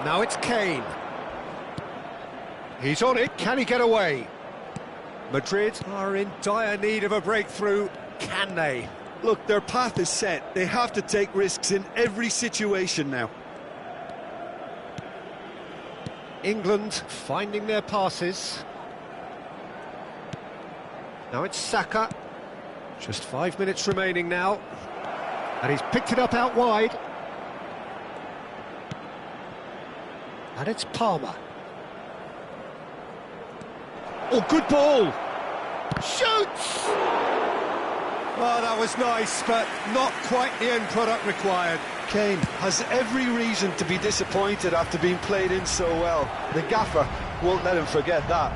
Now it's Kane. He's on it. Can he get away? Madrid are in dire need of a breakthrough. Can they? Look, their path is set. They have to take risks in every situation now. England finding their passes. Now it's Saka. Just 5 minutes remaining now. And he's picked it up out wide. And it's Palmer. Oh, good ball! Shoots! Oh, that was nice, but not quite the end product required. Kane has every reason to be disappointed after being played in so well. The gaffer won't let him forget that.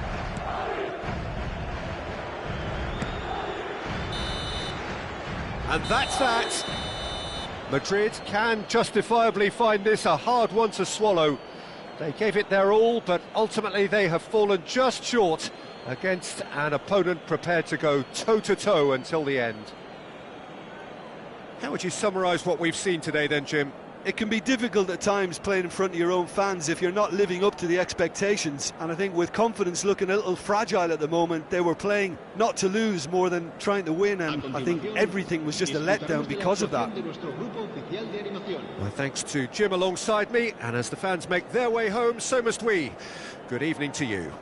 And that's that. Madrid can justifiably find this a hard one to swallow. They gave it their all, but ultimately they have fallen just short against an opponent prepared to go toe-to-toe until the end. How would you summarise what we've seen today then, Jim? It can be difficult at times playing in front of your own fans if you're not living up to the expectations, and I think with confidence looking a little fragile at the moment, they were playing not to lose more than trying to win, and I think everything was just a letdown because of that. My thanks to Jim alongside me, and as the fans make their way home, so must we. Good evening to you.